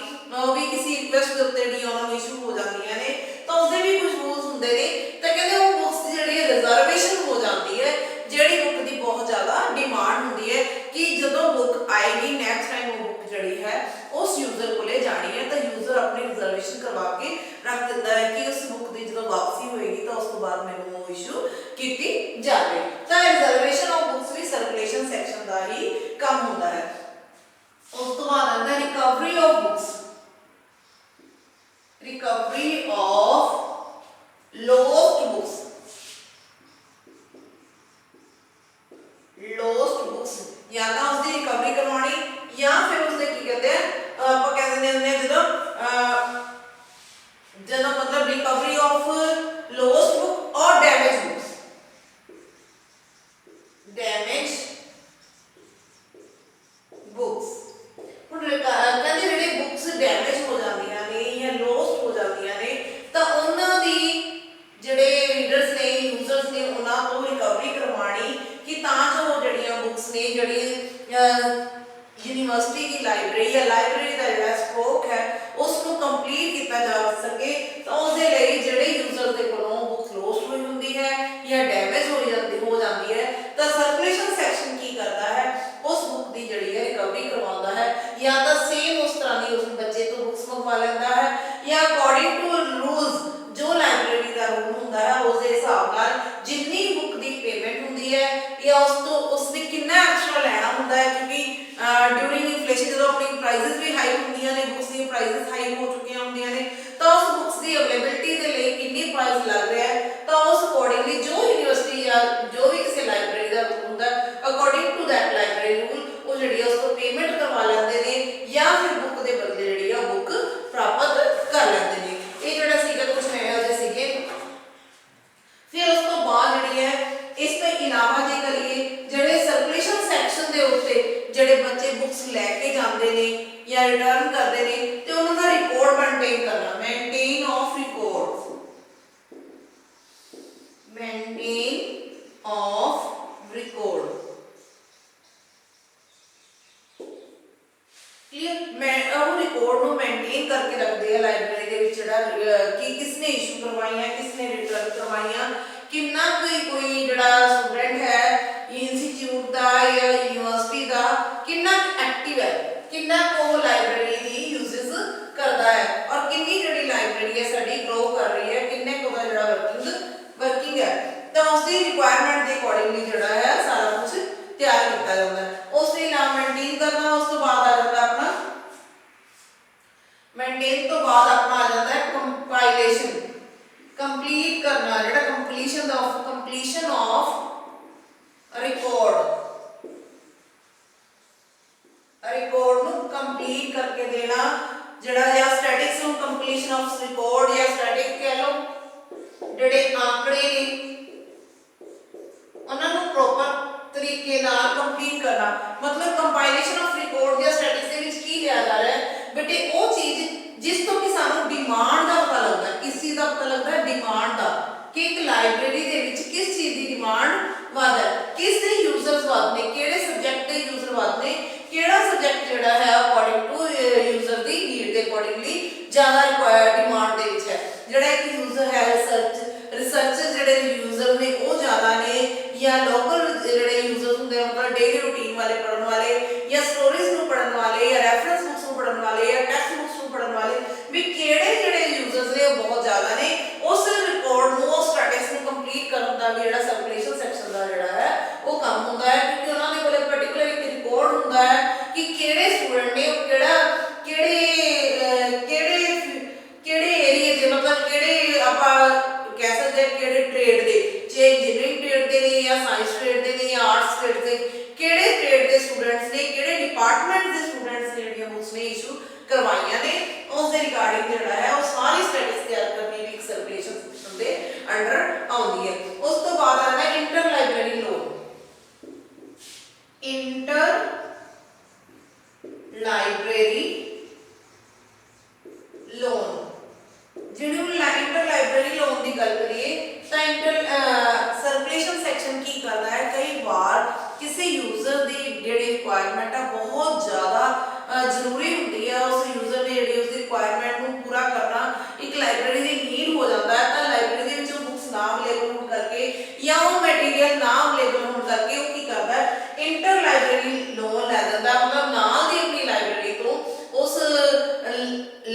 ਵੀ ਕਿਸੇ ਰਿਕੁਐਸਟ ਦੇ ਉੱਤੇ ਜਿਹੜੀ ਉਹਨਾਂ ਨੂੰ ਇਸ਼ੂ ਹੋ ਜਾਂਦੀਆਂ ਨੇ, ਤਾਂ ਉਸਦੇ ਵੀ ਕੁਝ ਰੂਲਸ ਹੁੰਦੇ ਨੇ। ਤਾਂ ਕਹਿੰਦੇ ਉਹ ਬੁੱਕਸ ਦੀ ਜਿਹੜੀ ਰਿਜ਼ਰਵੇਸ਼ਨ ਹੋ ਜਾਂਦੀ ਹੈ, ਜਿਹੜੀ ਬੁੱਕ ਦੀ ਬਹੁਤ ਜ਼ਿਆਦਾ ਡਿਮਾਂਡ ਹੁੰਦੀ ਹੈ ਕਿ ਜਦੋਂ ਬੁੱਕ ਆਏਗੀ ਨੈਕਸਟ ਟਾਈਮ ਉਹ ਬੁੱਕ ਜਿਹੜੀ ਹੈ ਉਸ ਯੂਜ਼ਰ ਕੋਲੇ ਜਾਣੀ ਹੈ, ਤਾਂ ਯੂਜ਼ਰ ਆਪਣੀ ਰਿਜ਼ਰਵੇਸ਼ਨ ਕਰਵਾ ਕੇ ਰੱਖ ਦਿੰਦਾ ਹੈ ਕਿ ਉਸ ਬੁੱਕ ਦੀ ਜਦੋਂ ਵਾਪਸੀ ਹੋਏਗੀ ਤਾਂ ਉਸ ਤੋਂ ਬਾਅਦ ਮੈਨੂੰ ਉਹ ਇਸ਼ੂ ਕੀਤੀ ਜਾਵੇ। ਤਾਂ ਰਿਜ਼ਰਵੇਸ਼ਨ ਆਫ ਬੁੱਕਸ ਵੀ ਸਰਕੂਲੇਸ਼ਨ ਸੈਕਸ਼ਨ ਦਾ ਹੀ ਕੰਮ ਹੁੰਦਾ ਹੈ। ਉਸ ਤੋਂ ਬਾਅਦ ਆਉਂਦਾ recovery of books. recovery of lost books, lost books या तो उसकी रिकवरी करवानी या फिर उससे की कहते हैं आप कह देते हैं जब मतलब रिकवरी ऑफ lost book और damaged books, damaged books कहते ਜਿਹੜੇ ਬੁੱਕਸ ਡੈਮੇਜ ਹੋ ਜਾਂਦੀਆਂ ਨੇ ਜਾਂ ਲੋਸਟ ਹੋ ਜਾਂਦੀਆਂ ਨੇ, ਤਾਂ ਉਹਨਾਂ ਦੀ ਜਿਹੜੇ ਰੀਡਰਸ ਨੇ ਯੂਜ਼ਰਸ ਨੇ ਉਹਨਾਂ ਤੋਂ ਰਿਕਵਰੀ ਕਰਵਾਣੀ ਕਿ ਤਾਂ ਜੋ ਜਿਹੜੀਆਂ ਬੁੱਕਸ ਨੇ ਜਿਹੜੀ ਯੂਨੀਵਰਸਿਟੀ ਦੀ ਲਾਇਬ੍ਰੇਰੀ ਜਾਂ ਲਾਇਬ੍ਰੇਰੀ ਦਾ ਜਿਹੜਾ ਸਟਾਕ ਹੈ ਉਸ ਨੂੰ ਕੰਪਲੀਟ ਕੀਤਾ ਜਾ ਸਕੇ। ਤਾਂ ਉਹਦੇ ਲਈ ਜਿਹੜੇ ਯੂਜ਼ਰ ਦੇ ਕੋਲੋਂ ਬੁੱਕ ਲੋਸਟ ਹੋਈ ਹੁੰਦੀ ਹੈ ਜਾਂ ਡੈਮੇਜ ਹੋ ਜਾਂਦੀ ਹੈ, ਤਾਂ ਸਰਕੂਲੇਸ਼ਨ ਸੈਕਸ਼ਨ ਕੀ ਕਰਦਾ ਹੈ ਉਸ ਬੁੱਕ ਦੀ ਜਿਹੜੀ ਹੈ ਰਿਕਵਰੀ ਕਰਵਾਉਂਦਾ ਹੈ, ਜਾਂ ਤਾਂ ਸੇਮ ਉਸ ਤਰ੍ਹਾਂ ਦੀ ਉਸ ਬੱਚੇ ਤੋਂ ਬੁੱਕਸ ਮੰਗਵਾ ਲੈਂਦਾ ਹੈ ਜਾਂ ਅਕੋਰਡਿੰਗ ਟੂ ਰੂਲਸ ਜੋ ਲਾਇਬ੍ਰੇਰੀ ਦਾ ਰੂਲ ਹੁੰਦਾ ਹੈ ਉਸ ਦੇ ਹਿਸਾਬ ਨਾਲ ਜਿੰਨੀ ਬੁੱਕ ਦੀ ਪੇਮੈਂਟ ਹੁੰਦੀ ਹੈ ਜਾਂ ਉਸਨੇ ਕਿੰਨਾ ਐਕਸਟਰਾ ਲੈਣਾ ਹੁੰਦਾ ਹੈ, ਕਿਉਂਕਿ ਡਿਊਰਿੰਗ ਇਨਫਲੇਸ਼ਨ ਜਦੋਂ ਆਪਣੀ ਪ੍ਰਾਈਸਿਸ ਵੀ ਹਾਈ ਹੁੰਦੀਆਂ ਨੇ, ਬੁੱਕਸ ਦੀਆਂ ਪ੍ਰਾਈਸਿਸ ਹਾਈ ਹੋ ਚੁੱਕੀਆਂ ਹੁੰਦੀਆਂ ਨੇ, ਤਾਂ ਉਸ ਬੁੱਕਸ ਦੀ ਅਵੇਲੇਬਿਲਿਟੀ ਦੇ ਲਈ ਕਿੰਨੀ ਪ੍ਰਾਈਸ ਲੱਗ ਰਿਹਾ ਹੈ, ਤਾਂ ਉਸ ਅਕੋਰਡਿੰਗਲੀ ਜੋ ਯੂਨੀਵਰਸਿਟੀ ਜਾਂ ਜੋ ਵੀ ਕਿਸੇ ਲਾਇਬ੍ਰੇਰੀ ਦਾ ਰੂਲ ਹੁੰਦਾ according to that library rule ਉਹ ਜਿਹੜੀ ਉਸ ਤੋਂ ਪੇਮੈਂਟ ਕਰਵਾ ਲੈਂਦੇ ਨੇ ਜਾਂ ਫਿਰ ਬੁੱਕ ਦੇ ਬਦਲੇ ਜਿਹੜੀ ਆ ਬੁੱਕ ਪ੍ਰਾਪਤ ਕਰ ਲੈਂਦੇ ਨੇ। ਇਹ ਜਿਹੜਾ ਸੀਗਾ ਕੁਝ ਇਹੋ ਜਿਹੇ ਸੀਗੇ। ਫਿਰ ਉਸ ਤੋਂ ਬਾਅਦ ਜਿਹੜੀ ਹੈ ਇਸ ਤੋਂ ਇਲਾਵਾ ਜੇ ਕਰੀਏ ਜਿਹੜੇ ਸਰਕੂਲੇਸ਼ਨ ਸੈਕਸ਼ਨ ਦੇ ਉੱਤੇ ਜਿਹੜੇ ਬੱਚੇ ਬੁੱਕਸ ਲੈ ਕੇ ਜਾਂਦੇ ਨੇ ਜਾਂ ਰਿਟਰਨ ਕਰਦੇ ਨੇ ਤੇ ਉਹਨਾਂ ਦਾ ਰਿਕਾਰਡ ਮੇਨਟੇਨ ਕਰਨਾ, maintain of record, maintain of record clear. ਮੈਂ ਉਹ ਰਿਕਾਰਡ ਨੂੰ ਮੇਨਟੇਨ ਕਰਕੇ ਰੱਖਦੇ ਆ ਲਾਇਬ੍ਰੇਰੀ ਦੇ ਵਿੱਚ ਜਿਹੜਾ ਕਿ ਕਿਸਨੇ ਇਸ਼ੂ ਕਰਵਾਈਆਂ, ਕਿਸਨੇ ਰਿਟਰਨ ਕਰਵਾਈਆਂ, ਕਿੰਨਾ ਕੋਈ ਜਿਹੜਾ ਸਟੂਡੈਂਟ ਹੈ ਇੰਸਟੀਚਿਊਟ ਦਾ ਜਾਂ ਯੂਨੀਵਰਸਿਟੀ ਦਾ ਕਿੰਨਾ ਐਕਟਿਵ ਹੈ, ਕਿੰਨਾ ਉਹ ਲਾਇਬ੍ਰੇਰੀ ਦੀ ਯੂਜ਼ਸ ਕਰਦਾ ਹੈ ਔਰ ਕਿੰਨੀ ਜਿਹੜੀ ਲਾਇਬ੍ਰੇਰੀ ਹੈ ਸਾਡੀ ਗਰੋ ਕਰ ਰਹੀ ਹੈ, ਕਿੰਨੇ ਕੁ ਦਾ ਜਿਹੜਾ ਵਰਕਿੰਗ ਹੈ, ਤਾਂ ਉਸ ਦੀ ਰਿਕੁਆਇਰਮੈਂਟ ਦੇ ਅਕੋਰਡਿੰਗਲੀ ਜਿਹੜਾ ਹੈ ਸਾਰਾ ਕੁਝ ਤਿਆਰ ਕੀਤਾ ਜਾਂਦਾ ਹੈ। ਉਸ ਦੇ ਇਲਾਵਾ ਮੇਨਟੇਨ ਕਰਨਾ, ਉਸ ਤੋਂ ਬਾਅਦ ਆ ਜਾਂਦਾ ਆਪਣਾ ਮੇਨਟੇਨ ਤੋਂ ਬਾਅਦ ਆਪਣਾ ਆ ਜਾਂਦਾ ਹੈ ਕੰਪਾਈਲੇਸ਼ਨ, ਕੰਪਲੀਟ ਕਰਨਾ, ਜਿਹੜਾ ਕੰਪਲੀਸ਼ਨ ਆਫ ਰਿਕਾਰਡ ਨੂੰ ਕੰਪਲੀਟ ਕਰਕੇ ਦੇਣਾ, ਜਿਹੜਾ ਜਾਂ ਸਟੈਟਿਕਸ ਨੂੰ ਕੰਪਲੀਸ਼ਨ ਆਫ ਰਿਕਾਰਡ ਜਾਂ ਸਟੈਟਿਕ ਕਹਿ ਲਓ, ਜਿਹੜੇ ਆંકੜੇ ਨੇ ਉਹਨਾਂ ਨੂੰ ਪ੍ਰੋਪਰ ਤਰੀਕੇ ਨਾਲ ਕੰਪਲੀਟ ਕਰਨਾ। ਮਤਲਬ ਕੰਪਾਈਲੇਸ਼ਨ ਆਫ ਰਿਕਾਰਡ ਜਾਂ ਸਟੈਟਿਕਸ ਦੇ ਵਿੱਚ ਕੀ ਲਿਆ ਜਾ ਰਿਹਾ ਹੈ ਬੇਟੇ, ਉਹ ਚੀਜ਼ ਜਿਸ ਤੋਂ ਕਿ ਸਾਨੂੰ ਡਿਮਾਂਡ ਦਾ ਪਤਾ ਲੱਗਦਾ, ਕਿਸ ਚੀਜ਼ ਦਾ ਪਤਾ ਲੱਗਦਾ, ਡਿਮਾਂਡ ਦਾ, ਕਿ ਇੱਕ ਲਾਇਬ੍ਰੇਰੀ ਦੇ ਵਿੱਚ ਕਿਸ ਚੀਜ਼ ਦੀ ਡਿਮਾਂਡ ਵੱਧ ਹੈ, ਕਿਸ ਦੇ ਯੂਜ਼ਰਸ ਵੱਧ ਨੇ, ਕਿਹੜੇ ਸਬਜੈਕਟ ਦੇ ਯੂਜ਼ਰ ਵੱਧ ਨੇ, ਕਿਹੜਾ ਸਬਜੈਕਟ ਜਿਹੜਾ ਹੈ according to user the need ਦੇ ਅਕੋਰਡਿੰਗਲੀ ਜ਼ਿਆਦਾ ਡਿਮਾਂਡ ਦੇ ਵਿੱਚ ਹੈ। ਜਿਹੜਾ ਇੱਕ ਯੂਜ਼ਰ ਹੈ ਰਿਸਰਚਰ ਜਿਹੜੇ ਯੂਜ਼ਰ ਨੇ ਉਹ ਜ਼ਿਆਦਾ ਨੇ ਜਾਂ ਲੋਕਲ ਜਿਹੜੇ ਯੂਜ਼ਰ ਹੁੰਦੇ ਮਤਲਬ ਡੇਲੀ ਰੂਟੀਨ ਵਾਲੇ ਪੜ੍ਹਨ ਵਾਲੇ ਜਾਂ ਸਟੋਰੀਜ਼ ਨੂੰ ਪੜ੍ਹਨ ਵਾਲੇ ਜਾਂ ਰੈਫਰੈਂਸ ਬੁੱਕਸ ਨੂੰ ਪੜ੍ਹਨ ਵਾਲੇ ਜਾਂ ਟੈਕਸਟ ਬੁੱਕਸ ਨੂੰ ਪੜ੍ਹਨ ਵਾਲੇ, ਵੀ ਕਿਹੜੇ ਜਿਹੜੇ ਯੂਜ਼ਰਸ ਨੇ ਉਹ ਬਹੁਤ ਜ਼ਿਆਦਾ ਨੇ। ਉਸ ਰਿਕਾਰਡ ਨੂੰ, ਉਸ ਸਟੈਟਿਕਸ ਨੂੰ ਕੰਪਲੀਟ ਕਰਨ ਦਾ ਵੀ ਜਿਹੜਾ ਸਰਕੂਲੇਸ਼ਨ ਸੈਕਸ਼ਨ ਦਾ ਜਿਹੜਾ ਹੈ ਉਹ ਕੰਮ ਹੁੰਦਾ ਹੈ, ਕਿਉਂਕਿ ਉਹਨਾਂ ਦੇ ਕੋਲ ਪਾਰਟਿਕੂਲਰ ਇੱਕ ਰਿਕਾਰਡ ਹੁੰਦਾ ਹੈ ਕਿ ਕਿਹੜੇ ਸਟੂਡੈਂਟ ਨੇ ਉਹ ਕਿਹੜੇ ਏਰੀਏ ਦੇ ਮਤਲਬ ਕਿਹੜੇ कह सकते हैं किहड़े ट्रेड दे, चाहे इंजीनियरिंग ट्रेड दे ने या साइंस ट्रेड दे ने या आर्ट्स ट्रेड दे, किहड़े ट्रेड दे स्टूडेंट्स ने, किहड़े डिपार्टमेंट दे स्टूडेंट्स ने ਜਿਹੜੀਆਂ बुक्स ने इशू करवाइयां ने, उस दे रिगार्डिंग ਜਿਹੜਾ ਹੈ ਉਹ ਸਾਰੀ स्टडीज तैयार करनी भी एक सर्कुलेशन सिस्टम ਦੇ अंडर आउंदी है। उस तो बाद आना inter library loan. Inter library loan ਜਿਹੜੀ ਇੰਟਰ ਲਾइब्रेरी लोन की गल करिए तो इंटर सर्कुलेशन सैक्शन की करता है, कई बार किसी यूजर की ਜਿਹੜੀ रिक्वायरमेंट है बहुत ज़्यादा जरूरी होती है, उस यूजर ने ਜਿਹੜੀ उसकी रिक्वायरमेंट ਨੂੰ पूरा करना एक लाइब्रेरी की नीड हो जाता है, तो लाइब्रेरी ਦੇ ਵਿੱਚ बुक्स ना अवेलेबल होने करके या वो मटीरियल ना अवेलेबल होने करके वो की करता है इंटर लाइब्रेरी लोन लै दिंदा, मतलब नाल दी अपनी लाइब्रेरी तो उस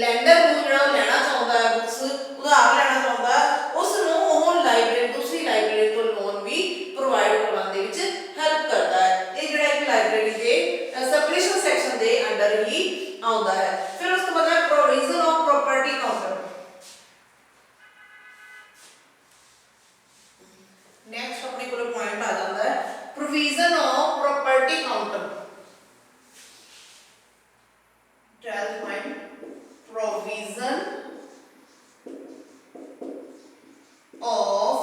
लैंडर ਨੂੰ ਜਿਹੜਾ ਲੈਣਾ ਚਾਹੁੰਦਾ ਹੈ बुक्स उधार ਲੈਣਾ ਚਾਹੁੰਦਾ ਉਸ ਨੂੰ ਉਹ ਲਾइब्रेरी दूसरी लाइब्रेरी ਤੋਂ ਲੋਨ ਵੀ ਪ੍ਰੋਵਾਈਡ ਕਰਵਾਉਣ ਦੇ ਵਿੱਚ ਹੈਲਪ ਕਰਦਾ ਹੈ। ਇਹ ਜਿਹੜਾ ਇੱਕ ਲਾइब्रेरी ਦੇ सर्कुलेशन ਸੈਕਸ਼ਨ ਦੇ ਅੰਡਰ ਹੀ ਆਉਂਦਾ ਹੈ। ਫਿਰ ਉਸ ਤੋਂ ਬਾਅਦ provision of property counter. Next अपने को पॉइंट आ जाता है provision of property counter. 12th point provision of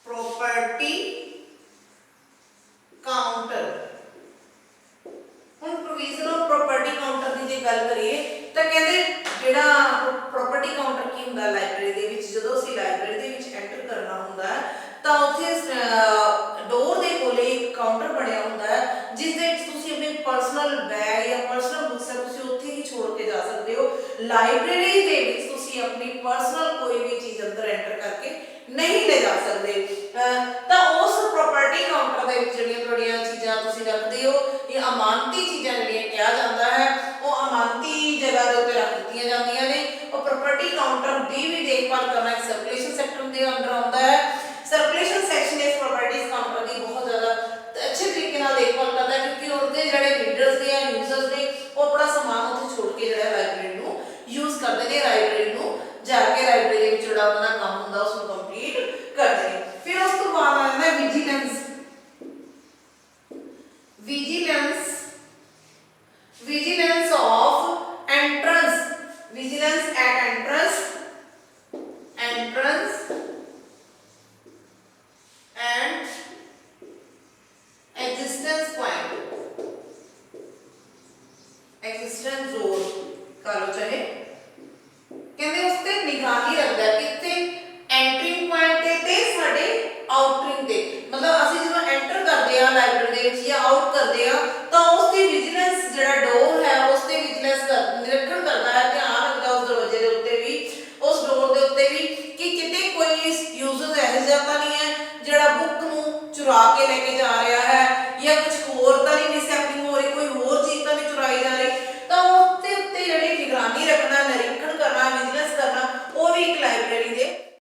property counter. ਹੁਣ प्रोविजन ऑफ प्रॉपर्टी काउंटर ਦੀ ਜੇ ਗੱਲ ਕਰੀਏ ਤਾਂ ਕਹਿੰਦੇ ਜਿਹੜਾ प्रॉपर्टी काउंटर ਕੀ ਹੁੰਦਾ ਲਾਇਬ੍ਰੇਰੀ ਦੇ ਵਿੱਚ, ਜਦੋਂ ਅਸੀਂ ਲਾਇਬ੍ਰੇਰੀ ਦੇ ਵਿੱਚ ਐਂਟਰ ਕਰਨਾ ਹੁੰਦਾ ਤਾਂ ਉੱਥੇ ਡੋਰ ਦੇ ਕੋਲੇ ਇੱਕ ਕਾਊਂਟਰ ਬਣਿਆ ਹੁੰਦਾ ਹੈ ਜਿਸ ਦੇ ਵਿੱਚ ਤੁਸੀਂ ਆਪਣੇ ਪਰਸਨਲ ਬੈਗ ਜਾਂ ਪਰਸਨਲ ਬੁੱਕਸ ਤੁਸੀਂ ਉੱਥੇ ਹੀ ਛੋੜ ਕੇ ਜਾ ਸਕਦੇ ਹੋ। ਲਾਇਬ੍ਰੇਰੀ ਦੇ ਵਿੱਚ ਤੁਸੀਂ ਆਪਣੀ ਪਰਸਨਲ ਕੋਈ ਵੀ ਚੀਜ਼ ਅੰਦਰ ਐਂਟਰ ਕਰਕੇ ਨਹੀਂ ਲੈ ਜਾ ਸਕਦੇ। ਤਾਂ ਉਸ ਪ੍ਰੋਪਰਟੀ ਕਾਊਂਟਰ ਦੇ ਵਿੱਚ ਜਿਹੜੀਆਂ ਤੁਹਾਡੀਆਂ ਚੀਜ਼ਾਂ ਤੁਸੀਂ ਰੱਖਦੇ ਹੋ ਇਹ ਅਮਾਨਤੀ ਚੀਜ਼ਾਂ ਜਿਹੜੀਆਂ ਕਿਹਾ ਜਾਂਦਾ ਹੈ ਉਹ ਅਮਾਨਤੀ ਜਗ੍ਹਾ ਦੇ ਉੱਤੇ ਰੱਖ ਦਿੱਤੀਆਂ ਜਾਂਦੀਆਂ ਨੇ। ਉਹ ਪ੍ਰੋਪਰਟੀ ਕਾਊਂਟਰ ਦੀ ਵੀ ਦੇਖਭਾਲ ਕਰਨਾ ਇੱਕ ਸਰਕੂਲੇਸ਼ਨ ਸੈਕਟਰ ਦੇ ਅੰਦਰ ਆਉਂਦਾ ਹੈ। सर्कुलेशन सैक्शन इस प्रॉपर्टीज काउंटर की बहुत ज़्यादा अच्छे तरीके नाल देखभाल करता है क्योंकि उसके जोड़े रीडर्स ने या यूजर्स ने वो अपना समान उत्थे छोड़ के जो लाइब्रेरी को यूज करते हैं, लाइब्रेरी को जाके लाइब्रेरी में जोड़ा उन्होंने काम होंगे उसको कंप्लीट करते हैं। फिर उस तो बाद आ जाता है vigilance. Vigilance vigilance of entrance, vigilance at entrance, entrance and existence point, existence zone कह लो चाहे कहते उस ते निगरानी रखता है कितने एंट्रिंग पॉइंट ते साडे आउटरिंग ते, मतलब असि जब एंटर करते हैं लाइब्रेरी दे विच या आउट करते हैं तो उस दी विजिलेंस जेड़ा डोर है उस ते विजिलेंस निरीक्षण करता है, ध्यान रखता है उस दरवाजे दे उत्ते भी उस डोर दे उत्ते भी कि किते कोई यूजर ऐसे जाता नहीं है ਜਿਹੜਾ ਬੁੱਕ ਨੂੰ ਚੁਰਾ ਕੇ ਲੈ ਕੇ ਜਾ ਰਿਹਾ ਹੈ ਜਾਂ ਕੁਝ ਹੋਰ ਤਾਂ ਨਹੀਂ ਮਿਸਹੈਪਨਿੰਗ ਹੋ ਰਹੀ, ਕੋਈ ਹੋਰ ਚੀਜ਼ ਤਾਂ ਨਹੀਂ ਚੁਰਾਈ ਜਾ ਰਹੀ, ਤਾਂ ਉੱਤੇ ਜਿਹੜੀ ਨਿਗਰਾਨੀ ਰੱਖਣਾ, ਨਿਰੀਖਣ ਕਰਨਾ, ਵਿਜੀਲੈਂਸ ਕਰਨਾ ਉਹ ਵੀ ਇੱਕ ਲਾਇਬ੍ਰੇਰੀ ਦੇ